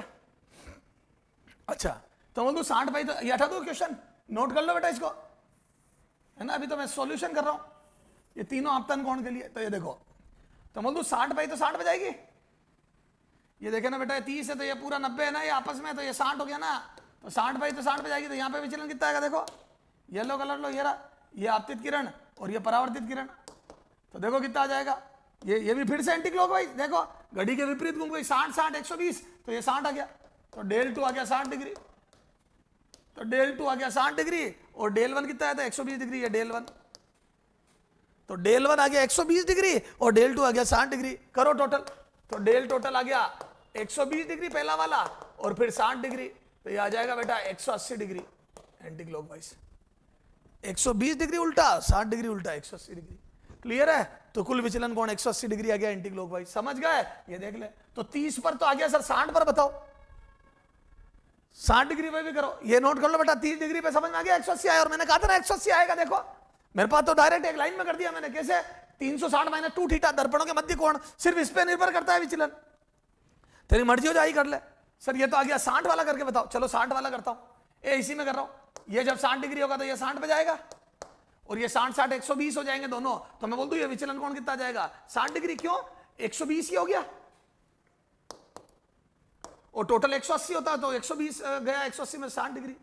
अच्छा, तो बोल दो 60 पे, तो ये हटा दो क्वेश्चन, नोट कर लो बेटा इसको, है ना। अभी तो मैं सॉल्यूशन कर रहा हूं ये तीनों आपतन कोण के लिए। तो ये देखो, तो बोल दो 60 पे तो 60 पे जाएगी। ये देखे ना बेटा, ये 30 है तो ये पूरा 90 है ना, ये आपस में, तो ये 60 हो गया ना। तो 60 पे तो 60 पे जाएगी, तो यहाँ पे विचलन कितना आएगा? देखो येलो कलर लो, ये रहा, ये आपतित किरण और ये परावर्तित किरण। तो देखो कितना आ जाएगा? ये भी फिर से एंटी क्लॉकवाइज, देखो घड़ी के विपरीत घूम गई, 60 60 120, तो ये 60 आ गया। तो डेल 2 आ गया 60 डिग्री, तो डेल 2 आ गया 60 डिग्री, और डेल 1 कितना आया था? 120 डिग्री, ये डेल 1। तो डेल 1 आ गया 120 डिग्री और डेल 2 आ गया 60 डिग्री। करो टोटल, तो डेल टोटल आ गया 120 डिग्री पहला वाला, और फिर 60 डिग्री, तो ये आ जाएगा बेटा 180 डिग्री एंटी क्लॉकवाइज। 120 डिग्री उल्टा, 60 डिग्री उल्टा, 180 डिग्री। क्लियर है? तो कुल विचलन कोण 180 डिग्री आ गया एंटी क्लॉकवाइज। समझ गए? ये देख ले। तो 30 पर तो आ गया सर, 60 पर बताओ। 60 डिग्री पे भी करो, ये नोट कर लो बेटा। 30 डिग्री पे समझ में आ गया 180 आया, और मैंने कहा था ना 180 आएगा। देखो मेरे पास तो डायरेक्ट एक लाइन में कर दिया मैंने। कैसे? 360 माइनस 2 थीटा, दर्पणों के मध्य कोण, सिर्फ इस पे निर्भर करता है विचलन। तेरी मर्जी हो जाए कर ले। सर ये तो आ गया 60 वाला, करके बताओ। चलो 60 वाला करता हूं, इसी में कर रहा हूं। ये जब 60 डिग्री होगा तो ये 60 पे जाएगा, और ये 60 60 120 हो जाएंगे दोनों। तो मैं बोल दूं ये विचलन कोण कितना जाएगा? 60 डिग्री। क्यों? 120 ही हो गया, और टोटल 180 होता है, तो 120 गया 180 में 60 डिग्री।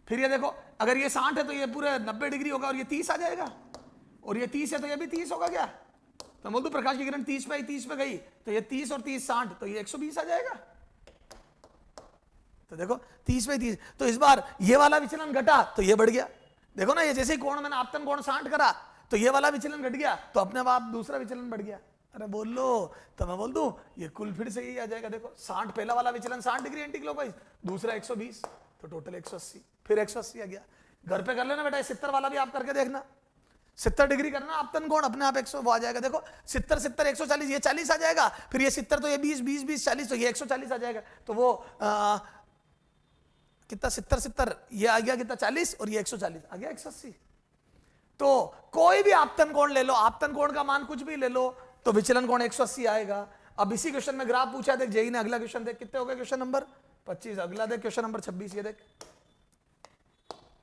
फिर ये देखो, अगर ये 60 है तो ये पूरे 90 डिग्री होगा, और ये 30 आ जाएगा, और ये 30 है तो ये भी 30 होगा क्या? तो बोल दूं प्रकाश की किरण 30 पे आई, 30 पे गई, तो ये 30 और 30 60, तो ये 120 आ जाएगा। तो देखो 30 पे 30, तो इस बार ये वाला विचलन घटा तो ये बढ़ गया। देखो ना, ये जैसे ही कोण मैंने आपतन कोण 60 करा, तो ये वाला विचलन घट गया, तो अपने आप दूसरा विचलन बढ़ गया। अरे बोल लो, तो मैं बोल दूं ये कुल फिर से यही आ जाएगा। देखो 60 पहला वाला विचलन 60 डिग्री एंटी क्लॉकवाइज, दूसरा 120, तो टोटल 180, फिर 180 आ गया। घर पे कर लेना बेटा, 70 वाला भी आप करके देखना। 70 डिग्री करना आपतन कोण, अपने आप 100 आ जाएगा। देखो 70 70 140, ये 40 आ जाएगा, फिर ये 70 तो ये 20 20 20 40, तो ये 140 आ जाएगा। तो वो कितना 70 70, ये आ गया कितना 40, और ये 140 आ गया 180। तो कोई भी आपतन कोण ले लो, आपतन कोण का मान कुछ भी ले लो, तो विचलन कोण 180 आएगा। अब इसी क्वेश्चन में ग्राफ पूछा, देख जेई ने। अगला क्वेश्चन देख, कितने हो गए? Question number 25। अगला देख क्वेश्चन नंबर 26, ये देख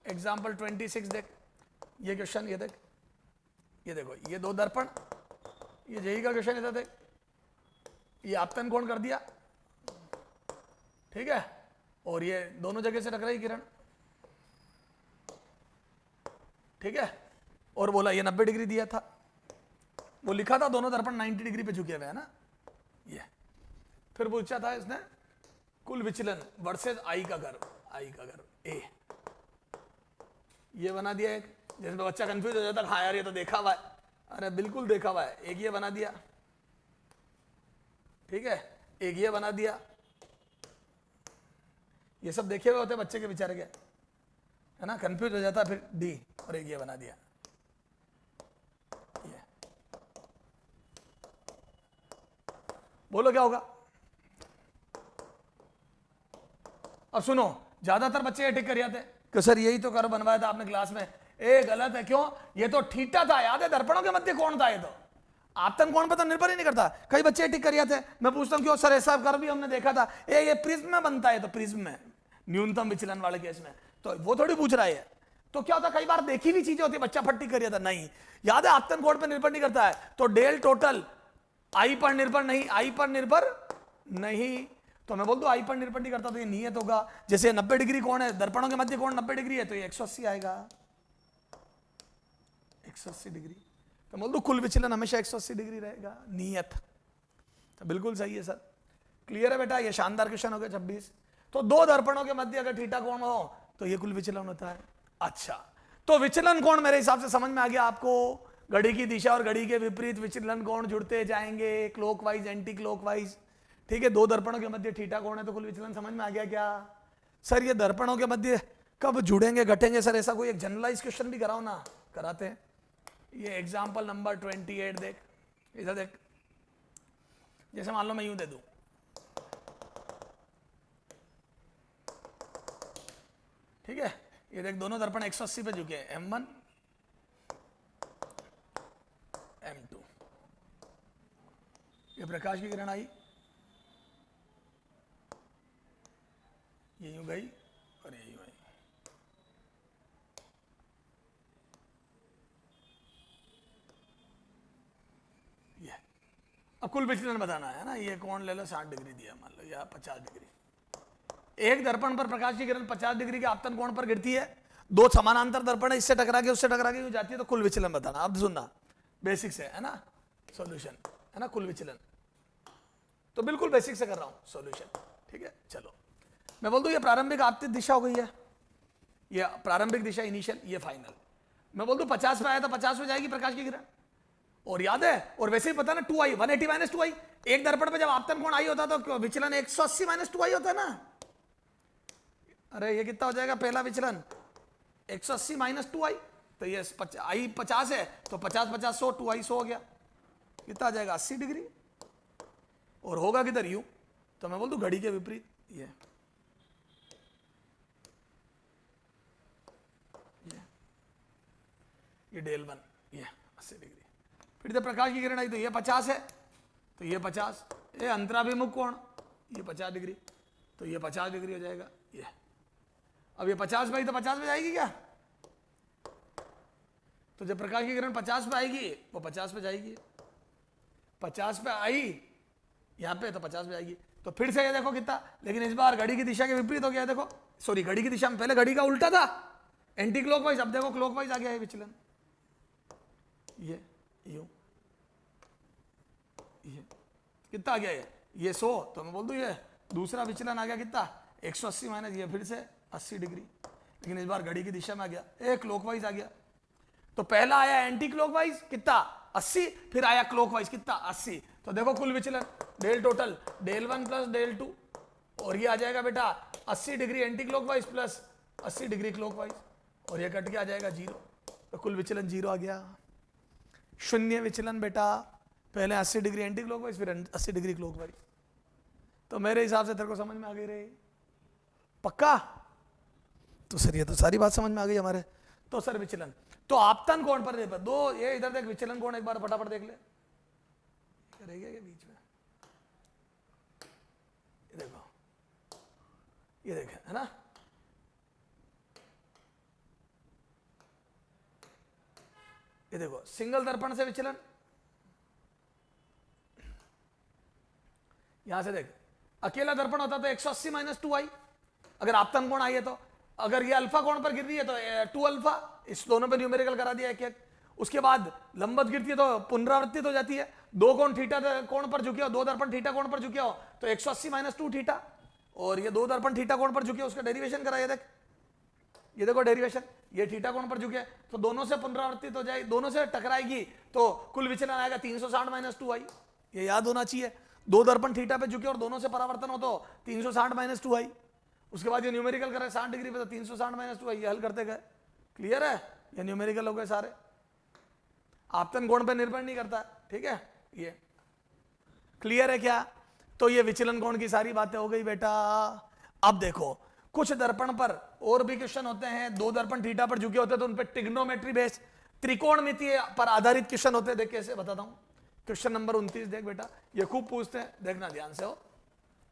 एग्जाम्पल 26 देख, ये क्वेश्चन, ये देख, ये देखो, ये दो दर्पण, ये जेई का क्वेश्चन इधर देख, ये आपतन कोण कर दिया, ठीक है, और ये दोनों जगह से टकराई किरण, ठीक है, और बोला ये 90 डिग्री दिया था, वो लिखा था दोनों दर्पण 90 डिग्री पे झुके हुए है ना, ये फिर पूछा था इसने कुल विचलन वर्सेस आई का कर्व, आई का कर्व ए, ये बना दिया एक, जिसमें बच्चा कंफ्यूज हो जाता है, हाँ यार ये तो देखा हुआ है, अरे बिल्कुल देखा हुआ है, एक ये बना दिया, ठीक है, एक ये बना दिया, ये सब देखे हुए होते बच्चे के बेचारे के, है ना, कंफ्यूज हो जाता फिर डी, और एक ये बना दिया, ये बोलो क्या होगा। अब सुनो, ज्यादातर बच्चे ये टिक कर जाते कि सर यही तो कर्व बनवाया था आपने क्लास में, ए गलत है, क्यों, ये तो थीटा था, याद है, दर्पणों के मध्य कौन था, ये तो आपतन कोण पर तो निर्भर ही नहीं करता, कई बच्चे टिक कर जाते हैं, मैं पूछता हूं क्यों सर, ऐसा कर्व भी हमने देखा था, ये प्रिज्म में बनता है, तो प्रिज्म में न्यूनतम विचलन वाले केस में, तो वो थोड़ी पूछ रहा है, तो क्या होता, कई बार देखी हुई चीजें होती है, बच्चा फट टिक कर जाता, नहीं, याद है आपतन कोण पर निर्भर नहीं करता है, तो डेल टोटल आई पर निर्भर नहीं, आई पर निर्भर नहीं, तो मैं बोल दूं आई पर निर्भर नहीं करता, तो ये नियत होगा, जैसे 90 डिग्री कोण है, दर्पणों के मध्य कोण 90 डिग्री है, तो ये 180 आएगा, 180 डिग्री, तो बोल दो कुल विचलन हमेशा 180 डिग्री रहेगा, नियत, तो बिल्कुल सही है सर, क्लियर है बेटा, ये शानदार क्वेश्चन हो गया 26, तो दो दर्पणों के मध्य अगर थीटा कोण हो तो ये कुल विचलन होता है। अच्छा, तो विचलन कोण मेरे हिसाब से समझ में आ गया आपको, घड़ी की दिशा और घड़ी के विपरीत विचलन कोण जुड़ते जाएंगे, क्लॉकवाइज एंटी क्लॉकवाइज, ठीक है, दो दर्पणों के मध्य थीटा कोण है तो कुल विचलन समझ में आ गया क्या सर, ये दर्पणों के मध्य कब जुड़ेंगे घटेंगे सर, ऐसा कोई एक जनरलाइज क्वेश्चन भी कराओ ना, कराते हैं, ये एग्जाम्पल नंबर 28 देख, इधर देख, जैसे मान लो मैं यूं दे दूं, ठीक है, ये देख दोनों दर्पण 180 पे झुके हैं, M1 M2, ये प्रकाश की किरण आई, ये यूं गई और ये यूं आई, ये अब कुल विचलन बताना है ना, ये कोण ले लो 60 डिग्री दिया मान लो, या 50 डिग्री, एक दर्पण पर प्रकाश की किरण 50 डिग्री के आपतन कोण पर गिरती है, दो समानांतर दर्पण है, इससे टकरा के उससे टकरा के जाती है, तो कुल विचलन बताना, अब सुनना बेसिक से, है ना, सॉल्यूशन, है ना, कुल विचलन, तो बिल्कुल बेसिक से कर रहा हूं सॉल्यूशन, ठीक है, चलो मैं बोल दूं ये प्रारंभिक आपतित दिशा हो गई है, ये प्रारंभिक दिशा इनिशियल, ये फाइनल, मैं बोल दूं 50 पे आया तो 50 पे जाएगी प्रकाश की किरण, और याद है, और वैसे ही पता ना 2i 180 माइनस 2i, एक दर्पण पे जब आपतन कोण आई होता तो विचलन 180 माइनस 2i होता है ना, अरे ये कितना हो जाएगा पहला विचलन 180 माइनस 2i, तो ये आई 50 है तो 50 50 100, 2i 100 हो गया, कितना आ जाएगा 80 डिग्री, और होगा किधर यूं, तो मैं बोल दूं घड़ी के विपरीत, ये डेल 1, ये 80 डिग्री, फिर जब प्रकाश की किरण आई तो ये 50 है, तो ये 50, ये अंतराभिमुख कोण, ये 50 डिग्री, तो ये 50 डिग्री हो जाएगा, ये अब ये 50 पे आई तो 50 पे जाएगी क्या, तो जब प्रकाश की किरण 50 पे आएगी वो 50 पे जाएगी, 50 पे आई यहां पे तो 50 पे जाएगी, तो फिर से ये देखो कितना, लेकिन इस बार घड़ी की दिशा के विपरीत हो गया, देखो सॉरी घड़ी की दिशा में पहले घड़ी का उल्टा था, एंटी क्लॉकवाइज, अब देखो क्लॉकवाइज आ गया है विचलन, ये यूं, ये कितना आ गया, ये 100, तो मैं बोल दूं ये दूसरा विचलन आ गया कितना 180 माइनस ये फिर से 80 डिग्री, लेकिन इस बार घड़ी की दिशा में आ गया, एक क्लॉकवाइज आ गया, तो पहला आया एंटी क्लॉकवाइज कितना 80, फिर आया क्लॉकवाइज कितना 80, तो देखो कुल विचलन del total del 1 plus del 2, और ये आ जाएगा बेटा 80 degree anti clockwise plus 80 degree clockwise, और ये कट के आ जाएगा 0, तो कुल विचलन 0 आ गया, शून्य विचलन बेटा, पहले 80 डिग्री एंटी क्लॉकवाइज फिर 80 डिग्री क्लॉकवाइज, तो मेरे हिसाब से तेरे को समझ में आ गई रे, पक्का, तो सर ये तो सारी बात समझ में आ गई हमारे, तो सर विचलन, तो आपतन कोण पर निर्भर, दो ये इधर देख विचलन कोण एक बार फटाफट देख ले, रह गया क्या बीच में, ये देखो, ये देखे है ना, ये देखो सिंगल दर्पण से विचलन, यहां से देख, अकेला दर्पण होता तो 180 माइनस 2i, अगर आपतन कोण आई है तो, अगर ये अल्फा कोण पर गिर रही है तो 2 अल्फा, इस दोनों पे न्यूमेरिकल करा दिया एक एक। उसके बाद लंबत गिरती है तो पुनरावृत्ति हो जाती है, दो कोण थीटा कोण पर झुके हो, दो दर्पण थीटा कोण पर झुके हो तो 180 माइनस 2 थीटा, और ये दो दर्पण थीटा कोण पर झुके, उसका डेरिवेशन कराइए देख, ये देखो डेरिवेशन, ये थीटा कोण पर झुके तो दोनों से पुनरावृत्ति हो जाएगी, दोनों से टकराएगी तो कुल विचलन आएगा 360 माइनस 2i, ये याद होना चाहिए। दो दर्पण थीटा पे झुके और दोनों से परावर्तन हो तो 360 माइनस 2i, उसके बाद ये न्यूमेरिकल करे 60 डिग्री पे तो 360 माइनस 2i, ये हल करते गए। क्लियर है, ये न्यूमेरिकल हो गए सारे, आपतन कोण पे निर्भर नहीं करता, ठीक है। ये क्लियर है क्या? तो ये विचलन कोण की सारी बातें हो गई बेटा। अब देखो कुछ दर्पण पर और भी क्वेश्चन होते हैं, दो दर्पण थीटा पर झुके होते हैं तो उन पर ट्रिग्नोमेट्री बेस त्रिकोणमितीय पर आधारित क्वेश्चन होते हैं। देख कैसे बताता हूं, क्वेश्चन नंबर 29 देख बेटा, ये खूब पूछते हैं, देखना ध्यान से हो।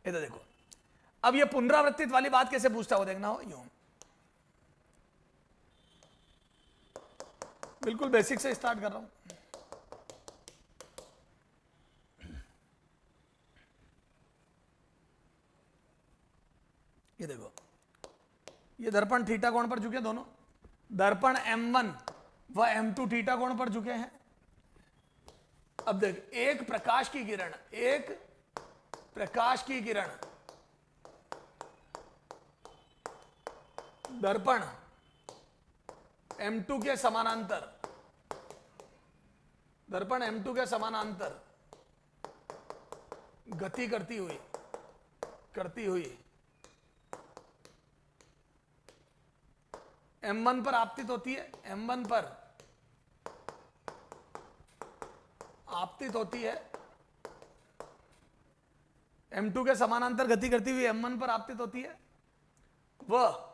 इधर देखो, अब ये पुनरावृत्तित वाली बात कैसे पूछता हो, देखना हो यूं, बिल्कुल बेसिक से स्टार्ट कर रहा हूं। ये देखो, ये दर्पण थीटा कोण पर झुके दोनों, दर्पण M1 व M2 थीटा कोण पर झुके हैं। अब देख, एक प्रकाश की किरण, एक प्रकाश की किरण दर्पण M2 के समानांतर, दर्पण M2 के समानांतर गति करती हुई M1 पर आपतित होती है, M1 पर आपतित होती है, M2 के समानांतर गति करती हुई M1 पर आपतित होती है, वह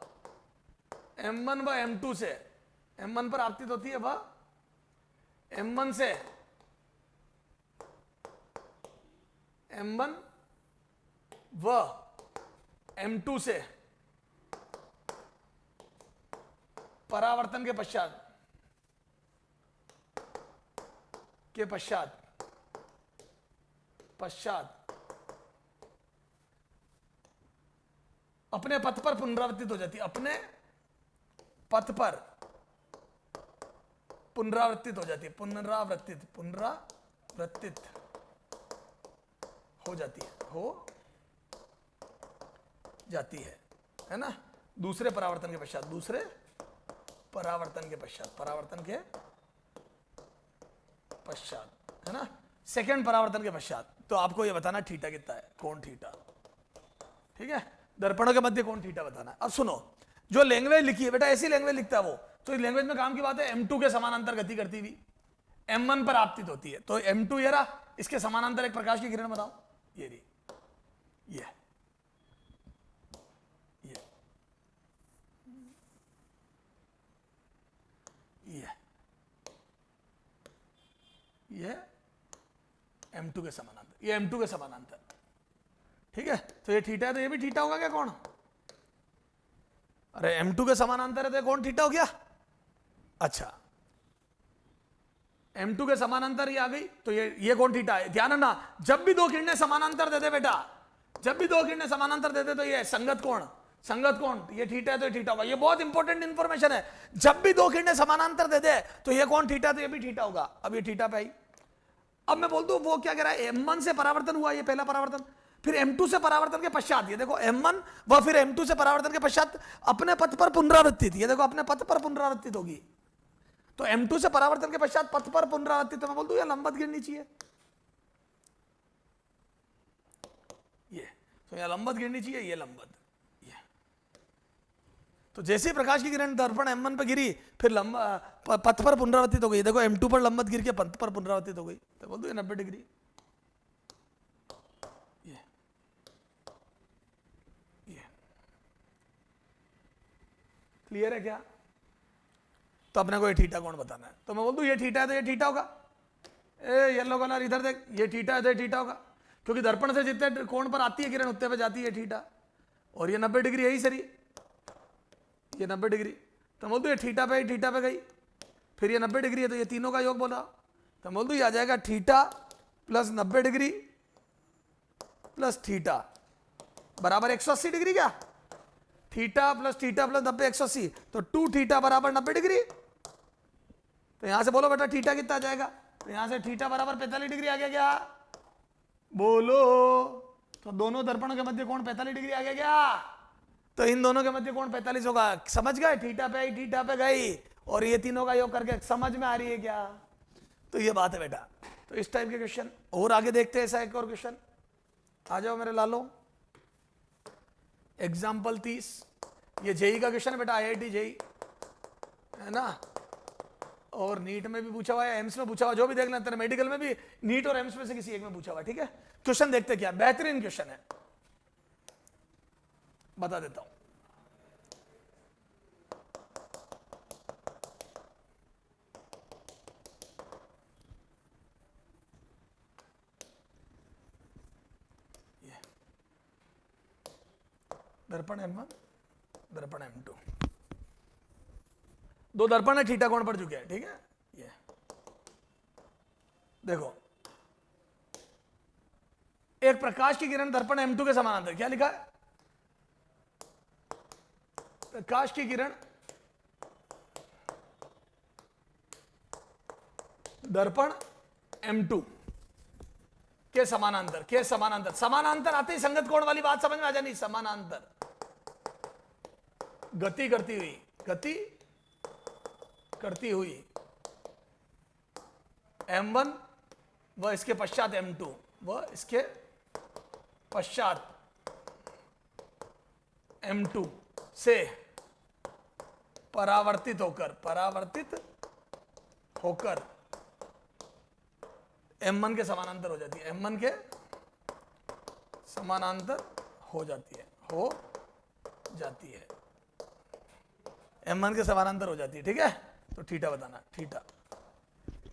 M1 व M2 से, M1 पर आपतित होती है वह M1 से, M1 व M2 से परावर्तन के पश्चात अपने पथ पर पुनरावर्तित हो जाती है, अपने पथ पर पुनरावर्तित हो जाती है, पुनरावर्तित हो जाती है ना, दूसरे परावर्तन के पश्चात, है ना, सेकंड परावर्तन के पश्चात। तो आपको ये बताना थीटा कितना है, कोण थीटा, ठीक है, दर्पणों के मध्य कोण थीटा बताना है। अब सुनो, जो लैंग्वेज लिखी है बेटा, ऐसी लैंग्वेज लिखता है वो, तो इस लैंग्वेज में काम की बात है, M2 के समानांतर गति करती हुई M1 पर आपतित होती है, तो M2 ये रहा, इसके समानांतर एक प्रकाश की किरण बताओ, ये रही, ये M2 के समानांतर, ये M2 के समानांतर, ठीक है। तो ये थीटा है तो ये भी थीटा होगा क्या कौन? अरे M2 के समानांतर है तो कौन थीटा हो गया? अच्छा, M2 के समानांतर ये आ गई तो ये कौन थीटा है? ध्यान रखना, जब भी दो किरणें समानांतर दे दे बेटा, जब भी दो किरणें समानांतर दे दे तो ये संगत कोण, ये थीटा है तो ये थीटा होगा। ये बहुत इंपॉर्टेंट इंफॉर्मेशन है, जब भी दो किरणें समानांतर दे दे तो ये कौन थीटा तो ये भी थीटा होगा। अब ये थीटा पे आई, अब मैं बोलता हूं वो क्या कह रहा है, M1 से परावर्तन हुआ, ये पहला परावर्तन, फिर M2 से परावर्तन के पश्चात, ये देखो M1 व फिर M2 से परावर्तन के पश्चात अपने पथ पर पुनरावृत्ति, ये देखो अपने पथ पर पुनरावृत्ति होगी। तो M2 से परावर्तन के पश्चात पथ पर पुनरावृत्ति, तो मैं बोल दूं ये लंबत गिरनी चाहिए, ये तो यह लंबत गिरनी चाहिए, ये लंबत, ये तो जैसे ही प्रकाश की किरण दर्पण M1 पर गिरी फिर पथ पर पुनरावर्तित हो गई। देखो M2 पर लंबत गिर के पथ पर पुनरावर्तित हो गई, तो बोल दो ये 90 डिग्री। ये क्लियर है क्या? तो अपने को ये थीटा कोण बताना है, तो मैं बोल दूं ये थीटा है तो ये थीटा होगा। ए येलो कलर इधर देख, ये थीटा है तो ये थीटा होगा, क्योंकि दर्पण से जितने कोण पर आती है किरण उतने पे जाती है थीटा, और ये 90 डिग्री यही सरी, ये 90 डिग्री, तो बोल दो ये थीटा पे गई, फिर ये 90 डिग्री है तो ये तीनों का योग बोला, तो बोल दो ये आ जाएगा theta plus 90 degree plus theta बराबर 180 डिग्री। क्या थीटा प्लस 90 180, तो 2 थीटा बराबर 90 डिग्री। तो यहां से बोलो बेटा थीटा कितना आ जाएगा, तो यहां से थीटा बराबर 45 डिग्री आ गया। क्या बोलो, तो दोनों दर्पणों के मध्य कोण 45 डिग्री आ गया। क्या तो इन दोनों के मध्य कोण 45 होगा। समझ गए, थीटा पे आई थीटा पे गई, और ये तीनों का योग करके समझ में आ रही है क्या। तो ये बात है बेटा। तो इस टाइप के क्वेश्चन और आगे देखते हैं। ऐसा एक और क्वेश्चन, आ जाओ मेरे लालो। एग्जाम्पल 30, ये जेई का क्वेश्चन है बेटा, IIT जेई है ना, और नीट में भी पूछा हुआ है, एम्स में पूछा हुआ, जो भी देख लेते हैं। मेडिकल में भी नीट और एम्स में से किसी एक में पूछा हुआ है। ठीक है, क्वेश्चन देखते क्या, बेहतरीन क्वेश्चन है, बता देता हूं। दर्पण M1, दर्पण M2, दो दर्पण है, थीटा कोण पड़ चुके हैं। ठीक है, ये देखो, एक प्रकाश की किरण दर्पण M2 के समानांतर, क्या लिखा है, प्रकाश की किरण दर्पण M2 के समानांतर, समानांतर आते ही संगत कोण वाली बात समझ में आ जानी। समानांतर गति करती हुई M1 व इसके पश्चात M2 व इसके पश्चात M2 से परावर्तित होकर M1 के समानांतर हो जाती है। M1 के समानांतर हो जाती है। M1 के समानांतर हो जाती है। ठीक है, तो थीटा बताना, थीटा।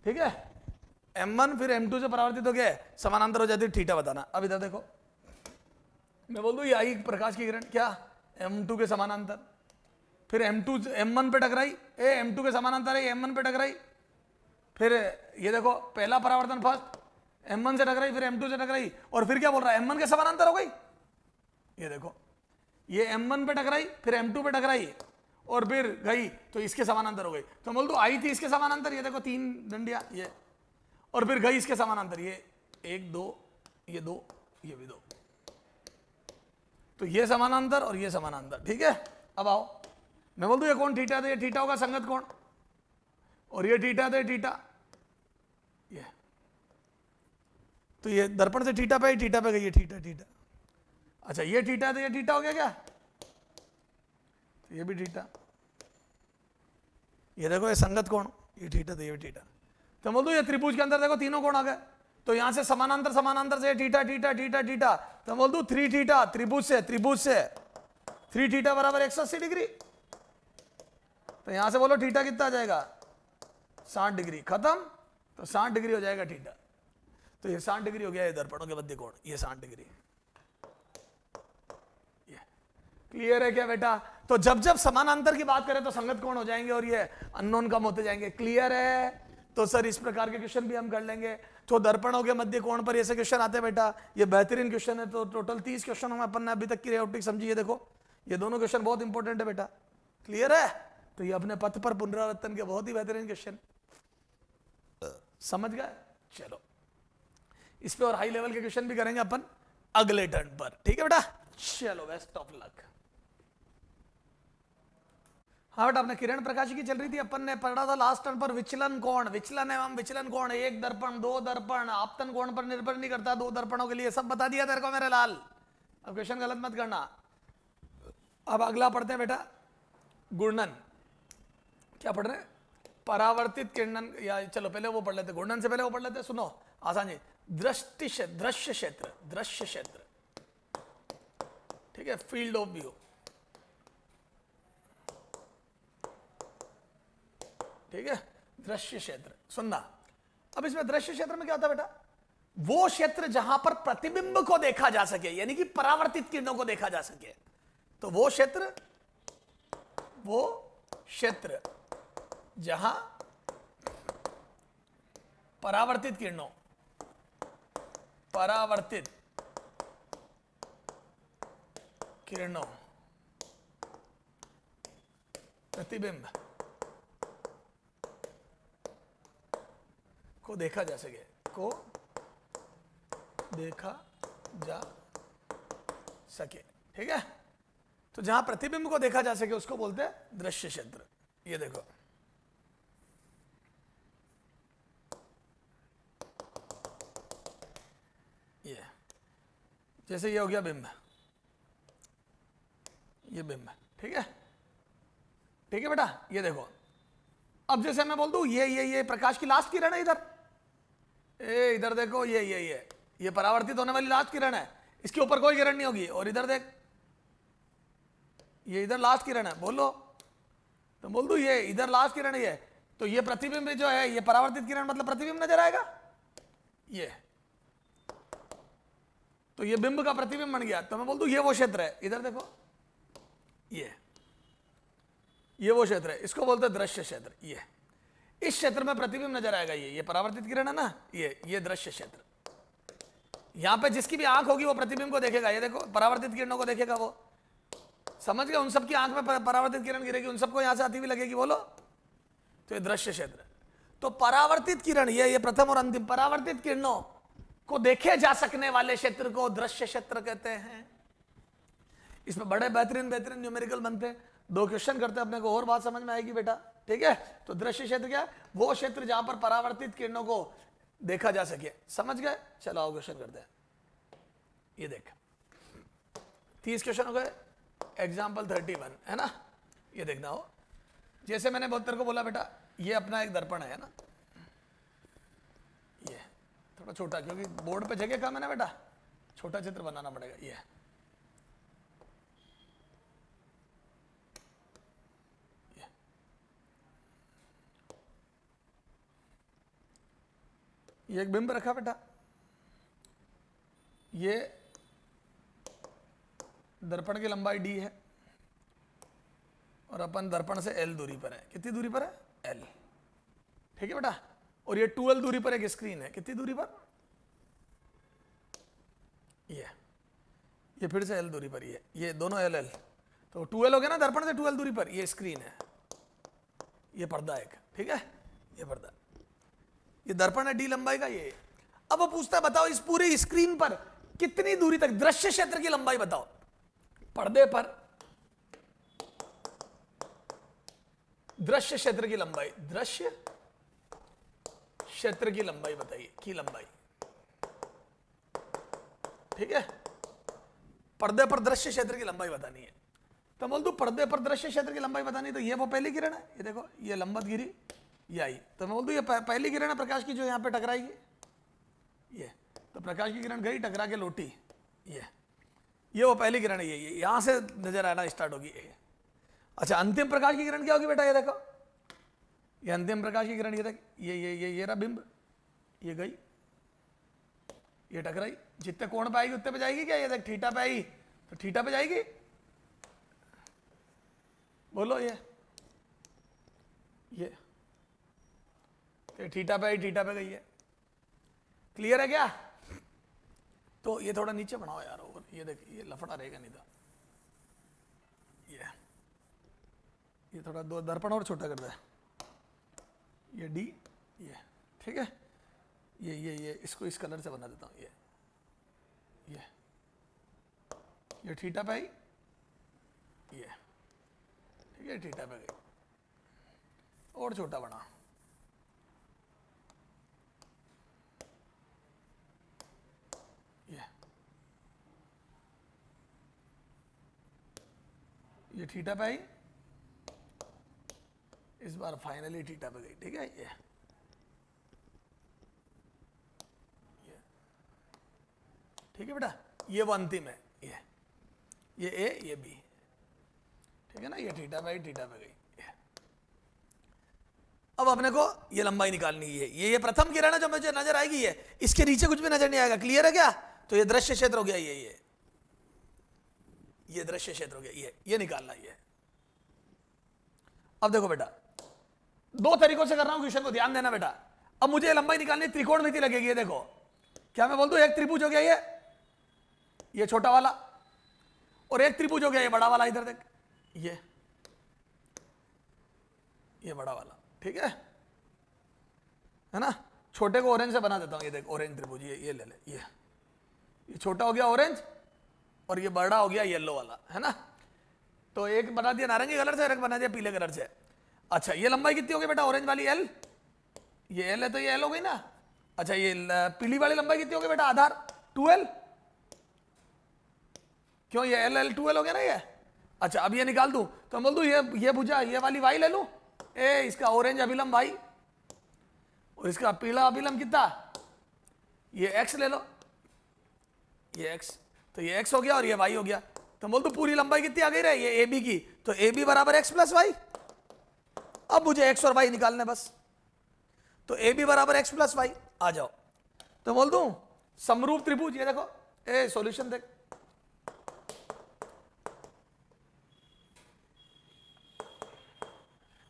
ठीक है, M1 फिर M2 से परावर्तित हो गया, समानांतर हो जाती है, थीटा बताना। अब इधर देखो, मैं बोल दूं ये आई प्रकाश की किरण, क्या M2 के समानांतर, फिर M1 पे टकराई, M2 के समानांतर है, M1 पे टकराई, फिर ये देखो पहला परावर्तन फर्स्ट M1 से टकराई, फिर M2 से टकराई, और फिर क्या बोल रहा है, M1 के समानांतर हो गई। ये देखो, ये M1 पे टकराई, फिर M2 पे टकराई, और फिर गई तो इसके समानांतर हो गई। तो बोल दो आई थी इसके समानांतर, ये देखो 3 डंडिया ये, और फिर गई इसके समानांतर, ये 1 2, ये 2, ये भी 2, तो ये समानांतर और ये समानांतर। ठीक है, अब आओ, मैं बोल दूं ये कौन थीटा, ये थीटा होगा संगत कोण, और ये थीटा दे थीटा, ये तो ये दर्पण से थीटा पे गई, ये थीटा। अच्छा, ये थीटा दे ये थीटा हो गया। क्या ये भी थीटा, ये देखो ये संगत कोण, ये थीटा दे ये थीटा। तो बोल दो ये त्रिभुज के अंदर देखो तीनों कोण आ गए, तो यहां से समानांतर से थीटा, तो बोल दो 3 थीटा त्रिभुज से 3 थीटा बराबर 180 डिग्री। तो यहां से बोलो थीटा कितना आ जाएगा, 60 डिग्री। खत्म, तो 60 डिग्री हो जाएगा थीटा। तो ये 60 डिग्री हो गया, ये दर्पणों के मध्य कोण, ये 60 डिग्री। क्लियर है क्या बेटा। तो जब समानांतर की बात करें तो संगत कोण हो जाएंगे, और ये अननोन कम होते जाएंगे। क्लियर है। तो सर इस प्रकार के क्वेश्चन भी हम कर लेंगे। तो दर्पणों के मध्य कोण पर ऐसे क्वेश्चन आते हैं बेटा, ये बेहतरीन क्वेश्चन है। तो टोटल 30 क्वेश्चन हम अपन ने अभी तक की रेओटिक समझी है। देखो ये दोनों क्वेश्चन बहुत इंपॉर्टेंट है बेटा। क्लियर है। तो ये अपने पथ पर पुनरावर्तन के बहुत ही बेहतरीन क्वेश्चन, समझ गए। चलो इस पे और हाई लेवल के क्वेश्चन भी करेंगे अपन अगले टर्न पर। ठीक है बेटा, चलो बेस्ट ऑफ लक। हाँ बेटा, अपने किरण प्रकाश की चल रही थी, अपन ने पढ़ा था लास्ट टर्न पर विचलन कोण, विचलन एवं विचलन कोण, एक दर्पण, दो दर्पण, आपतन कोण पर निर्भर नहीं करता, दो दर्पणों के लिए, सब बता दिया तेरे को मेरे लाल। अब क्वेश्चन गलत मत करना। अब अगला पढ़ते हैं बेटा गुणन। क्या पढ़ रहे हैं, परावर्तित किरणन, या चलो पहले वो पढ़ लेते, गुणन से पहले वो पढ़ लेते। सुनो आसान जी, दृश्य क्षेत्र, ठीक है, फील्ड ऑफ व्यू, ठीक है, दृश्य क्षेत्र। सुनना, अब इसमें दृश्य क्षेत्र में क्या होता है बेटा, वो क्षेत्र जहां पर प्रतिबिंब को देखा जा सके, यानी कि परावर्तित किरणों को देखा जा सके। तो वो क्षेत्र जहां परावर्तित किरणों प्रतिबिंब को देखा जा सके, को देखा जा सके, ठीक है। तो जहां प्रतिबिंब को देखा जा सके उसको बोलते हैं दृश्य क्षेत्र। ये देखो, ये जैसे ये हो गया बिंब, ये बिंब, ठीक है, ठीक है बेटा। ये देखो, अब जैसे मैं बोल दूं ये प्रकाश की लास्ट किरण है, इधर देखो, ये परावर्तित होने वाली लास्ट किरण है, इसके ऊपर कोई किरण नहीं होगी। और इधर देख, ये इधर लास्ट किरण है, बोलो तो बोल दू ये इधर लास्ट किरण है, तो ये प्रतिबिंब जो है, ये परावर्तित किरण मतलब प्रतिबिंब नजर आएगा, ये तो ये बिंब का प्रतिबिंब बन गया। तो मैं बोल दूं ये वो क्षेत्र है, इधर देखो, ये वो क्षेत्र है, इसको बोलते हैं दृश्य क्षेत्र। ये इस क्षेत्र में प्रतिबिंब नजर आएगा, ये परावर्तित किरण है ना, ये दृश्य क्षेत्र। यहां पे जिसकी भी आंख होगी वो प्रतिबिंब को देखेगा, ये देखो परावर्तित किरणों को देखेगा, वो समझ गए, उन सबकी आंख में परावर्तित किरण गिरेगी, उन सबको यहां से आती हुई लगेगी, बोलो, तो ये दृश्य क्षेत्र। तो परावर्तित किरण, ये प्रथम और अंतिम परावर्तित किरणों को देखे जा सकने वाले क्षेत्र को दृश्य क्षेत्र कहते हैं। इसमें बड़े बेहतरीन न्यूमेरिकल बनते हैं। 2 क्वेश्चन करते हैं, अपने को और बात समझ में आएगी बेटा, ठीक है। तो दृश्य क्षेत्र क्या है? वो क्षेत्र जहां पर परावर्तित किरणों को देखा जा सके, समझ गए। चलो आओ क्वेश्चन करते हैं। ये देख 30 क्वेश्चन हो गए, एग्जाम्पल 31 है ना। ये देखना हो, जैसे मैंने बहुत तेरे को बोला बेटा, ये अपना एक दर्पण है ना, ये थोड़ा छोटा, क्योंकि बोर्ड पे जगह कम है ना बेटा, छोटा चित्र बनाना पड़ेगा। ये एक बिंब रखा बेटा, ये दर्पण की लंबाई d है और अपन दर्पण से l दूरी पर है। कितनी दूरी पर है? l, ठीक है बेटा। और ये 2l दूरी पर एक स्क्रीन है, कितनी दूरी पर? ये फिर से l दूरी पर, ये दोनों l, तो 2l हो गया ना दर्पण से 2l दूरी पर। ये स्क्रीन है, ये पर्दा एक, ठीक है, ये पर्दा, ये दर्पण है d लंबाई का ये। अब वो पूछता है बताओ इस पूरी स्क्रीन पर कितनी दूरी तक दृश्य क्षेत्र की लंबाई बताओ। पर्दे पर दृश्य क्षेत्र की लंबाई, दृश्य क्षेत्र की लंबाई बताइए, की लंबाई, ठीक है। पर्दे पर दृश्य क्षेत्र की लंबाई बतानी है, तो बोल दू पर्दे पर दृश्य क्षेत्र की लंबाई बतानी है, तो ये वो पहली किरण है, ये देखो, ये लंबत गिरी, ये आई, तो मैं बोल दूं ये पहली किरण है प्रकाश की जो यहाँ पे टकराएगी, ये तो प्रकाश की किरण गई टकरा के लौटी, ये वो पहली किरण है, ये यहां से नजर आना स्टार्ट होगी। अच्छा, अंतिम प्रकाश की किरण क्या होगी बेटा? ये देखो, ये अंतिम प्रकाश की किरण, ये देख, ये रहा बिंब, ये गई, ये टकराई, जितने कोण पे आएगी उतने पे जाएगी क्या? ये देख थीटा पे आई तो थीटा पे जाएगी, बोलो, ये थीटा पे आई, थीटा पे गई है। क्लियर है क्या? तो ये थोड़ा नीचे बनाओ यार, और ये देख, ये लफड़ा रहेगा नहीं तो, ये थोड़ा दो दर्पण और छोटा कर दे, ये डी, ये ठीक है, ये इसको इस कलर से बना देता हूँ, ये थीटा पे आई, ये ठीक है, थीटा पे गई, और छोटा बना, ये थीटा पे आई, इस बार फाइनली थीटा पे गई, ठीक है। ये ठीक है बेटा, ये वो अंतिम है, ये ए, ये बी, ठीक है ना, ये थीटा पे आई, थीटा पे गई। अब अपने को ये लंबाई निकालनी है, ये प्रथम किरण है जो मुझे नजर आएगी, ये इसके नीचे कुछ भी नजर नहीं आएगा। क्लियर है क्या? तो ये दृश्य क्षेत्र हो गया, ये दृश्य क्षेत्र हो गया, ये निकालना है। अब देखो बेटा, 2 तरीकों से कर रहा हूं क्वेश्चन को, ध्यान देना बेटा। अब मुझे लंबाई निकालनी, त्रिकोणमिति लगेगी। ये देखो, क्या मैं बोल दूं, एक त्रिभुज हो गया ये छोटा वाला, और एक त्रिभुज हो गया ये बड़ा वाला, इधर देख ये बड़ा वाला, ठीक है ना। छोटे को ऑरेंज से बना देता हूं, ये देख ऑरेंज त्रिभुज, ये ले ले, ये छोटा हो गया ऑरेंज और ये बड़ा हो गया येलो वाला, है ना। तो एक बना दिया नारंगी कलर से और एक बना दिया पीले कलर से। अच्छा ये लंबाई कितनी होगी बेटा ऑरेंज वाली, एल, ये एल है तो ये एल हो गई ना। अच्छा ये पीली वाली लंबाई कितनी होगी बेटा, आधार 2l, क्यों ये एल एल 2l हो गया ना ये। अच्छा अब ये निकाल दूं तो बोल दूं ये भुजा ये वाली वाई ले लूं, इसका ऑरेंज अभिलंब वाई और इसका पीला अभिलंब कितना, ये x ले लो, ये x, तो ये x हो गया और ये y हो गया। तो बोल दो पूरी लंबाई कितनी आ गई रे, ये AB की, तो AB बराबर x प्लस वाई। अब मुझे x और y निकालने बस, तो AB बराबर x प्लस वाई आ जाओ। तो बोल दूं समरूप त्रिभुज, ये देखो सॉल्यूशन देख,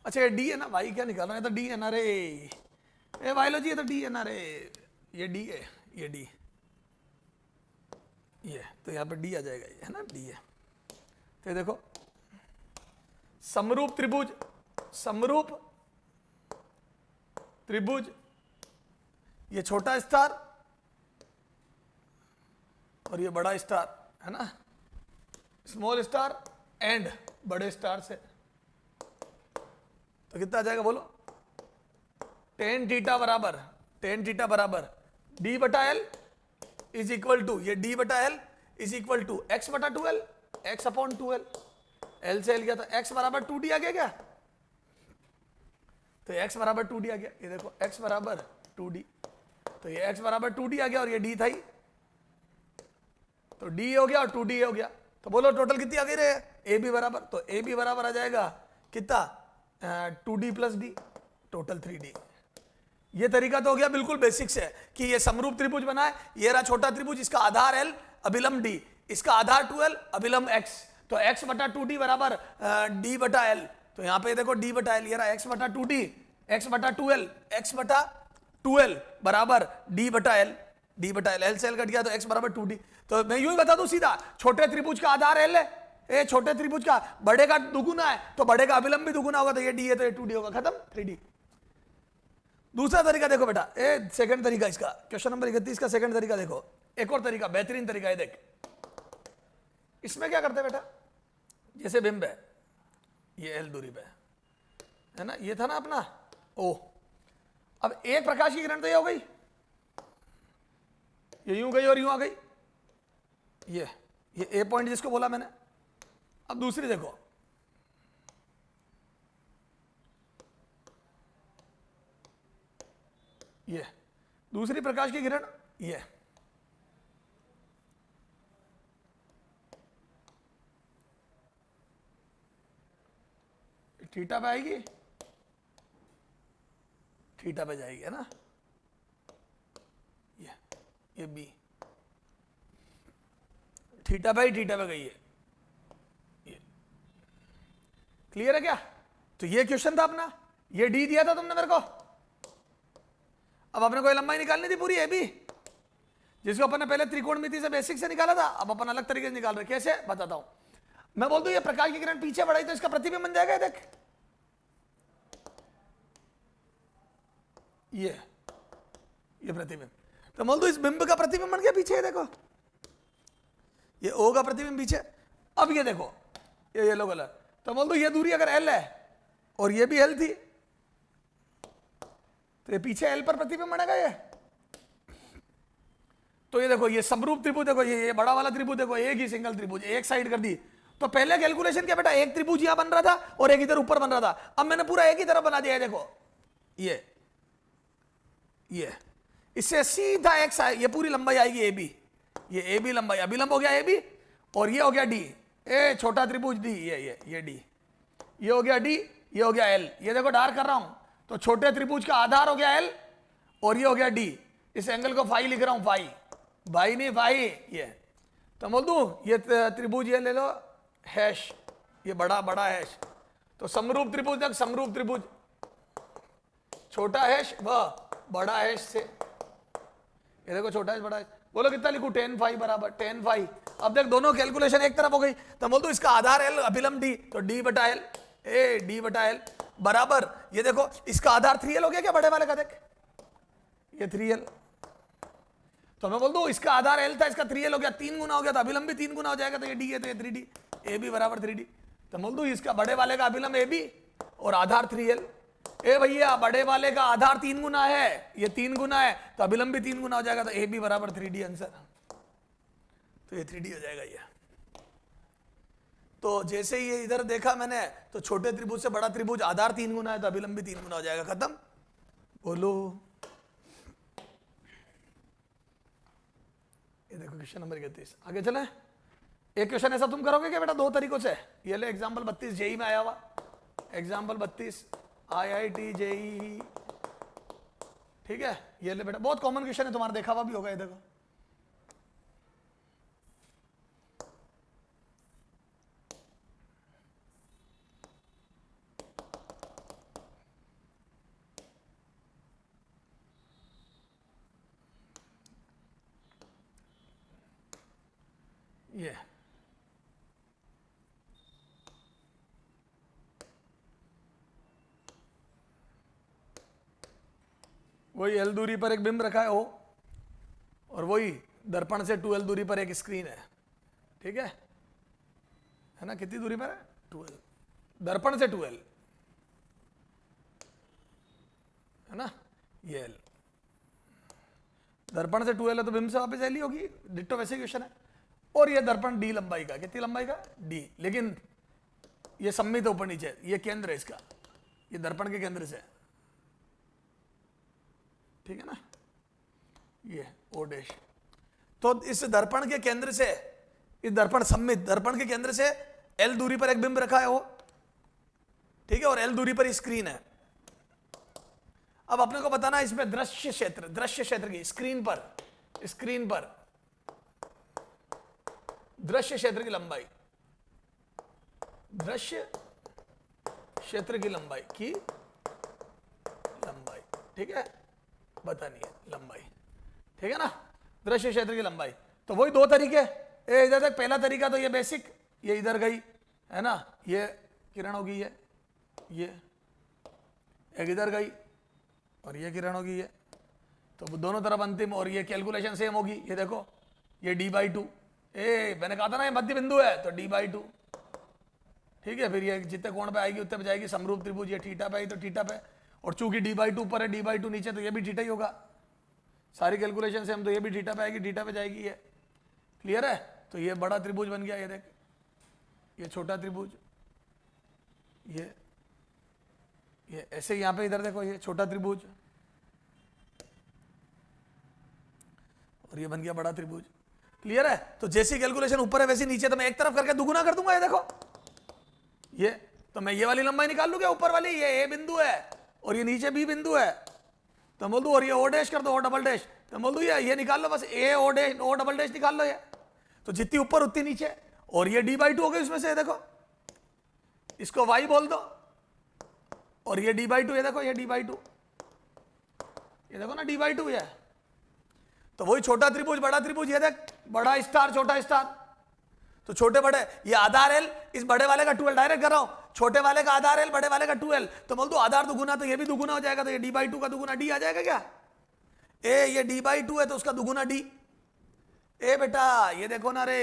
अच्छा ये D है ना, y क्या निकालना है, तो D है ना रे, बायोलॉजी है तो D है ना रे, ये D है, ये D, ये तो यहाँ पे D आ जाएगा, ये है ना D है। तो ये देखो समरूप त्रिभुज, समरूप त्रिभुज, ये छोटा स्टार और ये बड़ा स्टार, है ना, स्मॉल स्टार एंड बड़े स्टार से, तो कितना आ जाएगा बोलो, टेन थीटा बराबर d बटा एल इज इक्वल टू, ये d बटा l is equal to x बटा 2l, x upon 2l, l से l गया तो x बराबर 2d आ गया क्या, तो x बराबर 2d आ गया। ये देखो x बराबर 2d, तो ये x बराबर 2d आ गया और ये d था ही, तो d हो गया और 2d हो गया। तो बोलो टोटल कितनी आ गई रे, ab बराबर, तो ab बराबर आ जाएगा कितना, 2d plus d, total 3d। ये तरीका तो हो गया बिल्कुल बेसिक से कि ये समरूप त्रिभुज बना है, ये रहा छोटा त्रिभुज, इसका आधार l अभिलंब d, इसका आधार 2l अभिलंब x, तो x बटा 2d बराबर d बटा l, तो यहाँ पे देखो d बटा l, ये रहा x बटा 2d, x बटा 2l, x बटा 2l बराबर d बटा l, d बटा l, l से l कट गया तो x बराबर 2d। तो मैं यूं ही बता दूं सीधा, छोटे त्रिभुज का आधार l है, छोटे त्रिभुज का बड़े का दुगुना है तो बड़े का अभिलंब भी दुगुना होगा, तो ये d है तो ये 2d होगा, खत्म 3d। दूसरा तरीका देखो बेटा, सेकंड तरीका, इसका क्वेश्चन नंबर 31 का सेकंड तरीका देखो, एक और तरीका बेहतरीन तरीका है, देख इसमें क्या करते हैं बेटा, जैसे बिंब है ये एल दूरी पे है ना, ये था ना अपना ओ, अब एक प्रकाश की किरण तो ये हो गई, ये यूं गई और यूं आ गई, ये ए पॉइंट जिसको बोला मैंने। अब दूसरी देखो, ये दूसरी प्रकाश की किरण, ये थीटा पे आएगी, थीटा पे जाएगी, है ना, ये बी, थीटा पे ही थीटा पे गई है, ये क्लियर है क्या। तो ये क्वेश्चन था अपना, ये डी दिया था तुमने मेरे को, अब अपने को लंबाई निकालनी थी पूरी ए बी, जिसको अपन ने पहले त्रिकोणमिति से बेसिक से निकाला था, अब अपन अलग तरीके से निकाल रहे, कैसे बताता हूं मैं। बोल दूं ये प्रकाश की किरण पीछे बढ़ाई तो इसका प्रतिबिंब बन जाएगा, देख ये प्रतिबिंब, तो बोल दो इस बिंब का प्रतिबिंब बन गया पीछे, देखो ये ओ का प्रतिबिंब पीछे। अब ये देखो ये येलो कलर, तो बोल दो ये दूरी अगर एल है और ये भी एल थी, तो ये पीछे एल पर प्रतिबिंब बनेगा ये। तो ये देखो ये समरूप त्रिभुज देखो, ये बड़ा वाला त्रिभुज देखो, एक ही सिंगल त्रिभुज, एक साइड कर दी। तो पहले कैलकुलेशन क्या बेटा, एक त्रिभुज यहां बन रहा था और एक इधर ऊपर बन रहा था, अब मैंने पूरा एक ही तरफ बना दिया है, देखो ये इससे सीधा एक्स, ये पूरी लंबाई आएगी ए बी, ये ए बी लंबाई अभिलंब हो गया ए बी, और ये हो गया डी, ए छोटा त्रिभुज डी, ये डी, ये हो गया डी, ये हो गया एल, ये देखो डार्क कर रहा हूं, तो छोटे त्रिभुज का आधार हो गया एल और ये हो गया डी, इस एंगल को फाई लिख रहा हूं, फाई भाई नहीं फाई, ये तो बोल दूं ये त्रिभुज ये ले लो हैश, ये बड़ा हैश, तो समरूप त्रिभुज तक, समरूप त्रिभुज छोटा हैश व बड़ा हैश से, ये देखो छोटा हैश बड़ा हैश, बोलो कितना लिखूं, tan phi बराबर tan phi। अब देख दोनों कैलकुलेशन एक तरफ हो गई, तो बोल दो इसका आधार L अभिलंब D, तो D बटा L, ए D बटा L बराबर, ये देखो इसका आधार 3L हो गया क्या बड़े वाले का, देख ये 3L, तो मैं बोल दूं इसका आधार L था, इसका 3L हो गया, 3 गुना हो गया, तो अभिलंब भी 3 गुना हो जाएगा, तो ये D है तो ये 3D, ए बी बराबर 3D। तो बोल दूं इसका बड़े वाले का अभिलंब ए बी और आधार 3L। ए भैया बड़े वाले का आधार 3 गुना है, ये 3 गुना है, तो अभिलंब भी 3 गुना हो जाएगा, तो ए बी बराबर 3D आंसर, तो ये 3D हो जाएगा ये। तो जैसे ही ये इधर देखा मैंने, तो छोटे त्रिभुज से बड़ा त्रिभुज आधार 3 गुना है, तो अभिलंब भी 3 गुना हो जाएगा, खत्म। बोलो, ये देखो क्वेश्चन नंबर 31। आगे चले, एक क्वेश्चन ऐसा तुम करोगे क्या बेटा दो तरीकों से, ये ले एग्जाम्पल 32 जेई में आया हुआ, एग्जाम्पल 32 IIT जेई, ठीक है, ये ले बेटा बहुत कॉमन क्वेश्चन है, तुम्हारा देखा हुआ भी होगा, ये देखो ये वही L दूरी पर एक बिंब रखा है O, और वही दर्पण से 2L दूरी पर एक स्क्रीन है, ठीक है ना, कितनी दूरी पर है 2L, दर्पण से 2L है ना, ये L दर्पण से 2L है, तो बिंब से वापस L ही होगी, डिट्टो वैसे क्वेश्चन है। और ये दर्पण D लंबाई का, कितनी लंबाई का D, लेकिन ये सम्मित ऊपर नीचे, ये केंद्र है इसका, ये दर्पण के केंद्र से, ठीक है ना, ये O डैश, तो इस दर्पण के केंद्र से, इस दर्पण सम्मित दर्पण के केंद्र से L दूरी पर एक बिंब रखा है O, ठीक है, और L दूरी पर स्क्रीन है। अब अपने को बताना इसमें दृश्य क्षेत्र की स्क्रीन पर दृश्य क्षेत्र की लंबाई, दृश्य क्षेत्र की लंबाई ठीक है, बतानी है लंबाई, ठीक है ना, दृश्य क्षेत्र की लंबाई। तो वही दो तरीके, ए इधर तक पहला तरीका तो ये बेसिक, ये इधर गई है ना, ये किरण होगी, ये एक इधर गई और ये किरण होगी, ये तो दोनों तरफ अंतिम, और ये कैलकुलेशन सेम होगी, ये देखो ये D/2, मैंने कहा था ना ये मध्य बिंदु है, तो D/2, ठीक है, फिर ये जितने कोण पे आएगी उतने पे जाएगी, समरूप त्रिभुज, ये थीटा पे आई तो थीटा पे, और चूंकि D/2 ऊपर है D/2 नीचे, तो ये भी थीटा ही होगा, सारी कैलकुलेशन से हम, तो ये भी थीटा पे आएगी, थीटा पे जाएगी, ये क्लियर है। तो ये बड़ा त्रिभुज बन गया, ये देख ये छोटा त्रिभुज, ये ऐसे यहाँ पे इधर देखो, ये छोटा त्रिभुज और ये बन गया बड़ा त्रिभुज, क्लियर है। तो जैसी कैलकुलेशन ऊपर है वैसी नीचे, तो मैं एक तरफ करके दुगुना कर दूंगा, ये देखो ये, तो मैं ये वाली लंबाई निकाल लूंगा ऊपर वाली, ये A बिंदु है और ये नीचे B बिंदु है, तो बोल दू और ये O डैश कर दो, O डबल डैश, तो बोल दू ये निकाल लो बस, A O dash O double dash निकाल लो, ये तो जितनी ऊपर उतनी नीचे, और ये D/2 हो गई उसमें से, देखो इसको Y बोल दो, और ये D/2, ये देखो ये D/2, ये देखो ना D/2 ये, तो वही छोटा त्रिभुज बड़ा त्रिभुज, ये देख बड़ा स्टार छोटा स्टार, तो छोटे बड़े, ये आधार L, इस बड़े वाले का 2L डायरेक्ट कर रहा हूं, छोटे वाले का आधार L, बड़े वाले का 2L, तो बोल दो आधार दुगुना, तो ये भी दुगुना हो जाएगा, तो ये D/2 का दुगुना D आ जाएगा क्या, ये D/2 है तो उसका दुगुना D, बेटा ये देखो ना रे,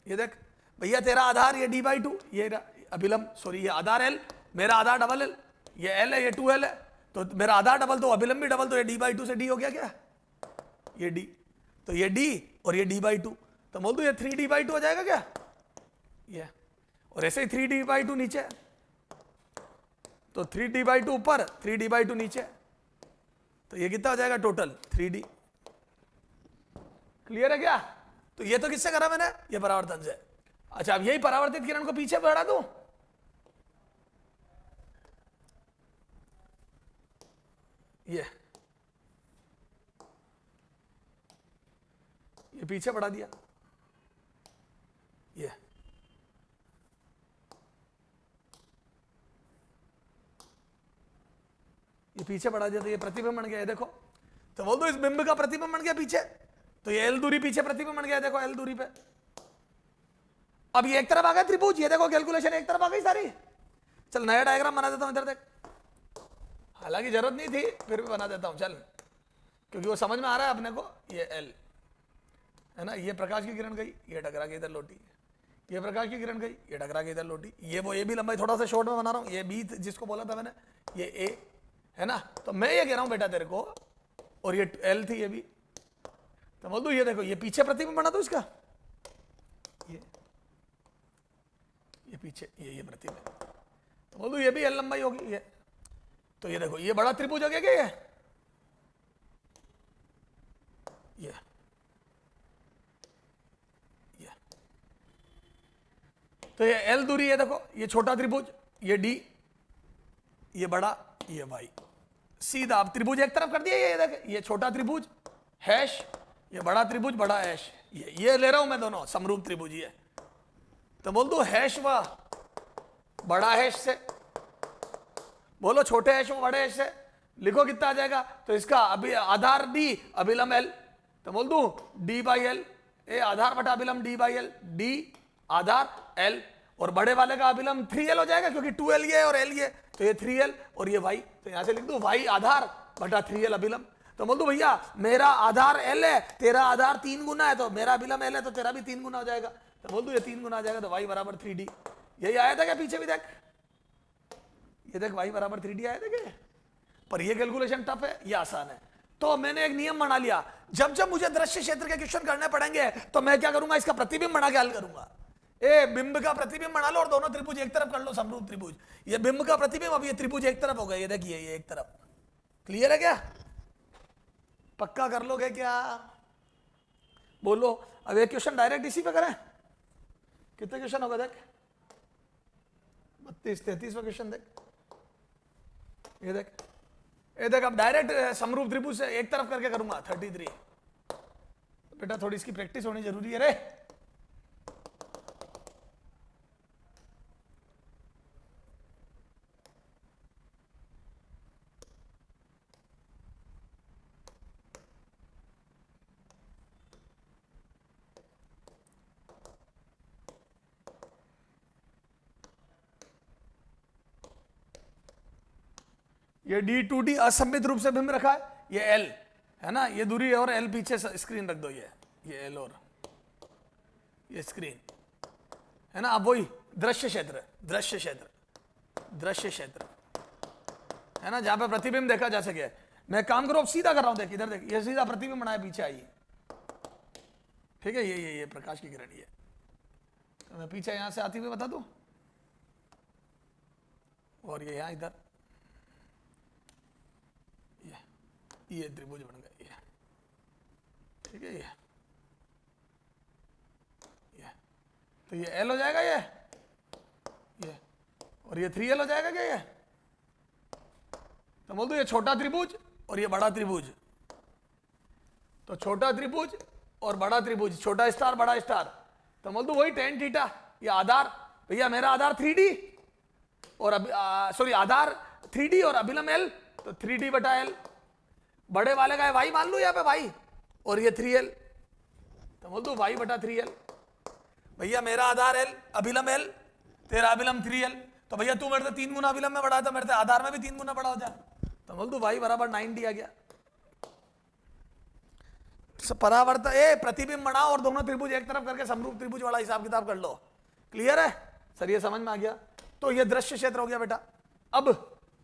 ये देख भैया तेरा आधार ये D/2, ये अभिलंब, सॉरी ये आधार L, मेरा आधार डबल L, ये L है ये 2L है, तो मेरा आधार डबल तो अभिलंब भी डबल, तो ये D/2 से D हो गया क्या, ये D, तो ये D और ये D/2, तो बोल दो ये 3D/2 हो जाएगा क्या, ये, और ऐसे ही 3D/2 नीचे, तो 3D/2 ऊपर 3D/2 नीचे, तो ये कितना हो जाएगा टोटल 3D, क्लियर है क्या। तो ये तो किससे करा मैंने, ये परावर्तन से। अच्छा अब यही परावर्तित किरण को पीछे बढ़ा दूं, ये पीछे बढ़ा दिया, ये पीछे बढ़ा दिया, तो ये प्रतिबिंब बन गया, ये देखो तो बोल दो इस बिंब का प्रतिबिंब बन गया पीछे, तो ये एल दूरी पीछे प्रतिबिंब बन गया, देखो एल दूरी पे। अब ये एक तरफ आ गया त्रिभुज, ये देखो कैलकुलेशन एक तरफ आ गई सारी। चल नया डायग्राम बना देता हूं, इधर देख, हालांकि जरूरत नहीं थी फिर भी बना देता हूं चल, क्योंकि वो समझ में आ रहा है अपने को। ये एल है ना, ये प्रकाश की किरण गई, ये टकरा के इधर लौटी, ये प्रकाश की किरण गई, ये टकरा के इधर लौटी, ये वो ए भी लंबाई थोड़ा सा शॉर्ट में बना रहा हूं, ये बी जिसको बोला था मैंने, ये ए है ना। तो मैं ये कह रहा हूं बेटा तेरे को, और ये एल थी ये भी, तो बोल दो ये देखो ये पीछे प्रतिबिंब बना दो इसका, ये पीछे ये प्रतिबिंब, तो बोल दो ये भी एल लंबाई होगी ये। तो ये देखो ये बड़ा त्रिभुज हो गया क्या ये तो ये एल दूरी है, देखो ये छोटा त्रिभुज, ये डी, ये बड़ा, ये वाई, सीधा अब त्रिभुज एक तरफ कर दिया। ये देख ये छोटा त्रिभुज हैश, ये बड़ा त्रिभुज बड़ा हैश, ये ले रहा हूं मैं दोनों समरूप त्रिभुज। ये तो बोल दो हैश व बड़ा हैश से, बोलो छोटे हैश व बड़े हैश से, लिखो कितना आ जाएगा। तो इसका अभी आधार डी अभिलंब एल, तो बोल दू डी बाई एल, ए आधार बटा अभिलंब D by L, D Aadhaar L, और बड़े वाले का अभिलंब 3l हो जाएगा क्योंकि 2l ये और l ये, तो ये 3l और ये y, तो यहां से लिख दो y आधार बटा 3l अभिलंब। तो बोल दो भैया मेरा आधार l है, तेरा आधार 3 गुना है, तो मेरा अभिलंब l है तो तेरा भी 3 गुना हो जाएगा। तो बोल दो ये 3 गुना आ जाएगा, तो y बराबर 3d। यही आया था क्या पीछे भी देख, ये देख y बराबर 3d आया था क्या। पर ये कैलकुलेशन टफ है, ये आसान है। तो मैंने एक नियम बना लिया, जब जब मुझे दृश्य क्षेत्र के क्वेश्चन करने पड़ेंगे तो मैं क्या करूंगा, इसका प्रतिबिंब बना के हल करूंगा। ए बिंब का प्रतिबिंब बना लो और दोनों त्रिभुज एक तरफ कर लो, समरूप त्रिभुज। ये बिंब का प्रतिबिंब, अब ये त्रिभुज एक तरफ हो गया, ये देखिए ये एक तरफ। क्लियर है क्या, पक्का कर लोगे क्या, बोलो। अब एक क्वेश्चन डायरेक्ट इसी पे करें, कितने क्वेश्चन होगा देख, 32-33वां क्वेश्चन देख, ये देख, ये देख। अब डायरेक्ट समरूप त्रिभुज से एक तरफ करके करूंगा 33। बेटा थोड़ी इसकी प्रैक्टिस होनी जरूरी है रे। ये D2D असममित रूप से बिंब रखा है, ये L है ना, ये दूरी और L पीछे स्क्रीन रख दो, ये L और ये स्क्रीन है ना। अब वही दृश्य क्षेत्र, दृश्य क्षेत्र, दृश्य क्षेत्र है ना, जहां पे प्रतिबिंब देखा जा सके। मैं काम करो अब सीधा कर रहा हूं, देख इधर देख, ये सीधा प्रतिबिंब बनाया पीछे आइए, ठीक है। ये प्रकाश की किरण, ये तो मैं पीछे यहां से आती हुई बता दूं, और ये यहां इधर ये त्रिभुज बन गया, ये ठीक है। ये तो ये L हो जाएगा ये और ये 3L हो जाएगा क्या ये। तो बोल दो ये छोटा त्रिभुज और ये बड़ा त्रिभुज, तो छोटा त्रिभुज और बड़ा त्रिभुज, छोटा स्टार बड़ा स्टार, तो बोल दो वही tan थीटा। ये आधार भैया मेरा आधार 3D और सॉरी आधार 3D और अभिलंब L, तो 3D बटा L, बड़े वाले का y मान लो यहाँ पे y, और ये 3L, तो बोल दो y बटा 3L। भैया मेरा आधार L अभिलंब L, तेरा अभिलंब 3L, तो भैया तू मेरे से 3 गुना अभिलंब में बढ़ा था, मेरे से आधार में भी 3 गुना बढ़ा हो जाए, तो बोल दो y बराबर 9D आ गया। परावर्तन प्रतिबिंब बनाओ और दोनों त्रिभुज एक तरफ करके समरूप त्रिभुज वाला हिसाब किताब कर लो। क्लियर है सर, ये समझ में आ गया। तो ये दृश्य क्षेत्र हो गया बेटा। अब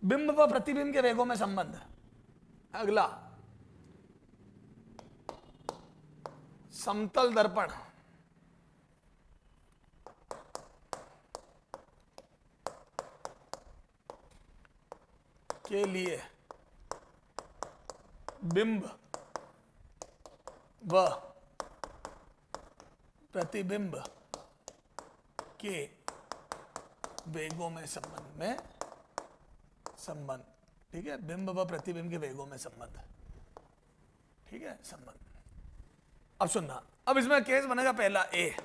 बिंब व प्रतिबिंब के वेगों में संबंध। अगला समतल दर्पण के लिए बिंब व प्रतिबिंब के वेगों में संबंध ठीक है, बिंब व प्रतिबिंब के वेगों में संबंध, ठीक है संबंध। अब सुनना, अब इसमें केस बनेगा पहला ए,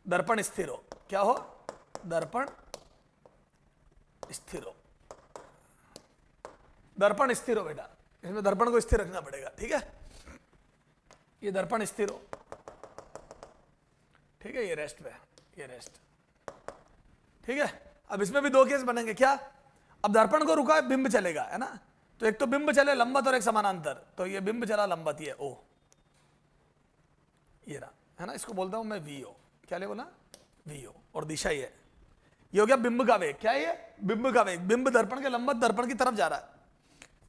दर्पण स्थिर हो। क्या हो, दर्पण स्थिर हो, दर्पण स्थिर हो बेटा। इसमें दर्पण को स्थिर रखना पड़ेगा, ठीक है। ये दर्पण स्थिर हो, ठीक है, ये रेस्ट पे, ये रेस्ट, ठीक है। अब इसमें भी दो केस बनेंगे, क्या? अब दर्पण को रुका है, बिंब चलेगा, है ना। तो एक तो बिंब चले लंबवत और एक समानांतर, तो ये बिंब चला लंबवत, ये ओ, ये रहा, है ना। इसको बोलता हूं मैं वीओ, क्या ले बोला? वीओ, और दिशा ये हो गया बिंब का वेग। क्या ये? बिंब का वेग। बिंब दर्पण के लंबवत दर्पण की तरफ जा रहा है,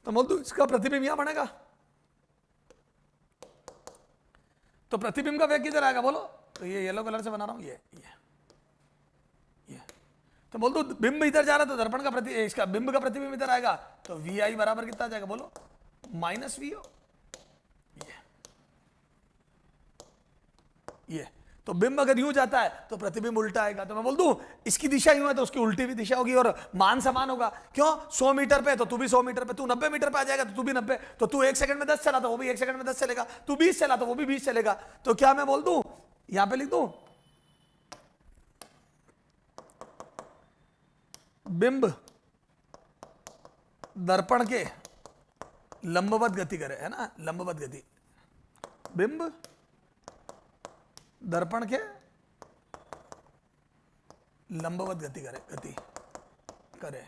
तो बोल दो इसका प्रतिबिंब यहां बनेगा, तो प्रतिबिंब का वेग किधर आएगा बोलो? तो ये येलो कलर से बना रहा हूं, ये तो बोल दो बिंब इधर जा रहा है तो दर्पण का इसका बिंब का प्रतिबिंब इधर आएगा, तो वी आई बराबर कितना आ जाएगा बोलो? Minus v o. ये तो बिंब अगर यूं जाता है तो प्रतिबिंब उल्टा आएगा, तो मैं बोल दूं इसकी दिशा यूं है तो उसकी उल्टी भी दिशा होगी और मान समान होगा। क्यों? 100 मीटर पे तो तू भी 100 मीटर पे, तू 90 मीटर पे आ जाएगा तो तू भी 90, तो तू 1 सेकंड में 10 चला तो वो भी 1 सेकंड में 10 चलेगा, तू 20 चला तो वो भी 20 चलेगा। तो क्या मैं बोल दूं, यहां पे लिख दूं बिंब दर्पण के लंबवत गति करे, है ना, लंबवत गति, बिंब दर्पण के लंबवत गति करे,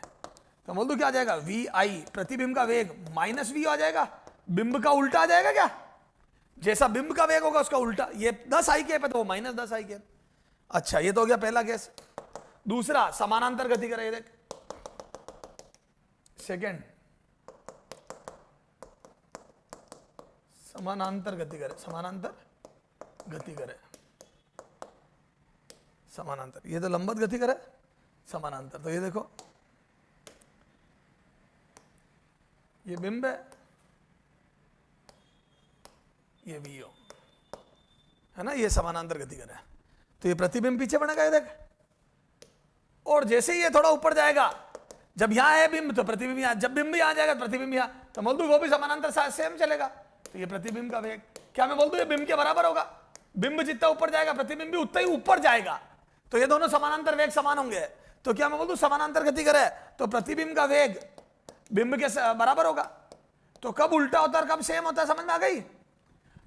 तो बोल दो क्या आ जाएगा? वी आई प्रतिबिंब का वेग माइनस वी आ जाएगा, बिंब का उल्टा आ जाएगा। क्या? जैसा बिंब का वेग होगा उसका उल्टा, ये 10 आई के पे तो वो माइनस 10 आई के। अच्छा, ये तो हो गया पहला केस। दूसरा, समानांतर गति करे, ये देख, सेकेंड, समानांतर गति करे, समानांतर गति करे, समानांतर, ये तो लंबवत गति करे, समानांतर, तो ये देखो ये बिंब है, ये वीओ है ना, ये समानांतर गति करे, तो ये प्रतिबिंब पीछे बनेगा, ये देख। और जैसे ही ये थोड़ा ऊपर जाएगा, जब यहां है बिंब तो प्रतिबिंब यहां, जब बिंब यहां जाएगा प्रतिबिंब यहां, तो बोल दू वो भी समानांतर सेम चलेगा, तो ये प्रतिबिंब का वेग क्या मैं बोल दूं ये बिंब के बराबर होगा। बिंब जितना ऊपर जाएगा प्रतिबिंब भी उतना ही ऊपर जाएगा, तो ये दोनों समानांतर वेग समान होंगे। तो क्या मैं बोल दूं समानांतर गति करे तो प्रतिबिंब का वेग बिंब के बराबर होगा। तो कब उल्टा होता है और कब सेम होता है, समझ में आ गई?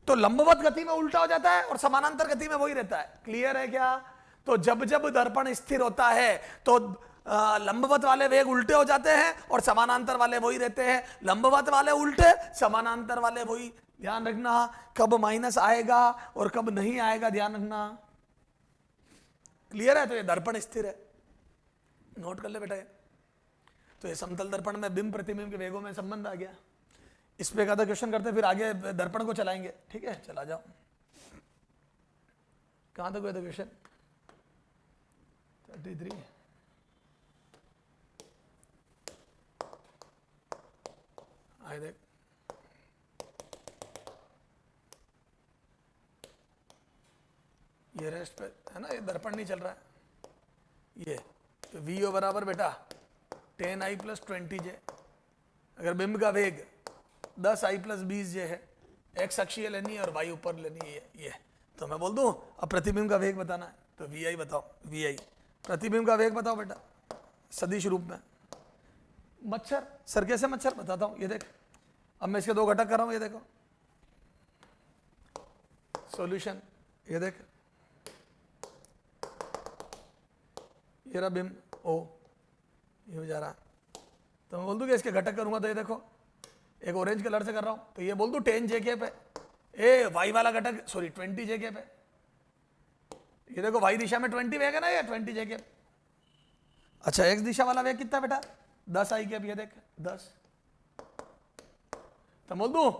तो लंबवत गति में उल्टा हो जाता है और समानांतर गति में वही रहता है। क्लियर है क्या? तो जब जब दर्पण स्थिर होता है तो लंबवत वाले वेग उल्टे हो जाते हैं और समानांतर वाले वही रहते हैं। लंबवत वाले उल्टे, समानांतर वाले वही। ध्यान रखना कब माइनस आएगा और कब नहीं आएगा, ध्यान रखना। क्लियर है? तो ये दर्पण स्थिर है, नोट कर ले बेटा। तो ये समतल दर्पण में बिंब प्रतिबिंब के वेगों में संबंध आ गया। इस पे का क्वेश्चन करते फिर आगे दर्पण को चलाएंगे। ठीक है, चला जाओ। कहां तक हुआ था क्वेश्चन? 33। आए देख, ये रेस्ट पे है ना, ये दर्पण नहीं चल रहा है। ये तो वीओ बराबर बेटा 10i + 20j। अगर बिंब का वेग 10i + 20j है, एक्स अक्षीय लेनी है और वाई ऊपर लेनी है, ये तो मैं बोल दूं अब प्रतिबिंब का वेग बताना है, तो वी आई बताओ। वी आई प्रतिबिंब का वेग बताओ बेटा सदिश रूप में। मच्छर, सर कैसे मच्छर बताता हूं, ये देख। अब मैं इसके दो घटक कर रहा हूं, ये देखो सॉल्यूशन, ये देख, ये रहा बिंब ओ, ये हो जा रहा। तो मैं बोल दूं कि इसके घटक करूंगा, तो ये देखो एक ऑरेंज कलर से कर रहा हूं, तो ये बोल दूं 10 JK पे, ए वाई वाला घटक सॉरी 20 JK पे। ये देखो वाई दिशा में 20 वेग है ना, ये 20 JK। अच्छा, एक्स दिशा वाला वेग कितना बेटा 10i के, ये देख 10। तो बोल दूं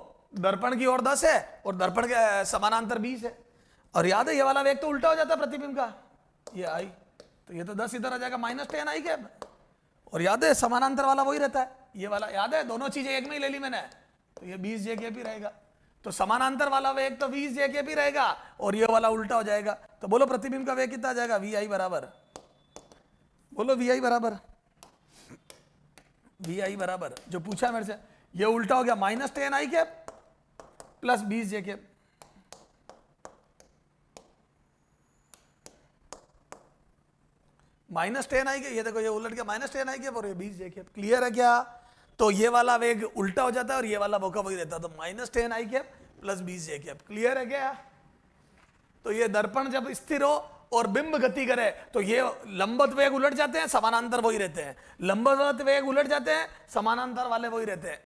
दर्पण की ओर 10 है और दर्पण के समानांतर 20 है। और याद है ये वाला वेग तो उल्टा हो जाता है प्रतिबिंब का, ये आई, तो ये तो 10 इधर आ जाएगा -10i के। और याद है समानांतर वाला वही रहता है, ये वाला याद है, दोनों चीजें एक में ही ले ली मैंने, तो ये 20 JK भी रहेगा। तो समानांतर वाला वेग तो 20 JK भी रहेगा और ये वाला उल्टा हो जाएगा। तो बोलो प्रतिबिंब का वेग कितना आ जाएगा? वी आई बराबर, बोलो वी आई बराबर, वी आई बराबर जो पूछा मेरे से, ये उल्टा हो गया -10i के + 20 JK। -10i के, ये देखो ये उलट गया -10i के और ये 20 JK। क्लियर है क्या? तो ये वाला वेग उल्टा हो जाता है और ये वाला वो का वही रहता है, तो -10 आई कैप प्लस 20 जे कैप। क्लियर है क्या? तो ये दर्पण जब स्थिर हो और बिंब गति करे तो ये लंबवत वेग उलट जाते हैं, समानांतर वही रहते हैं, लंबवत वेग उलट जाते हैं, समानांतर वाले वही रहते हैं।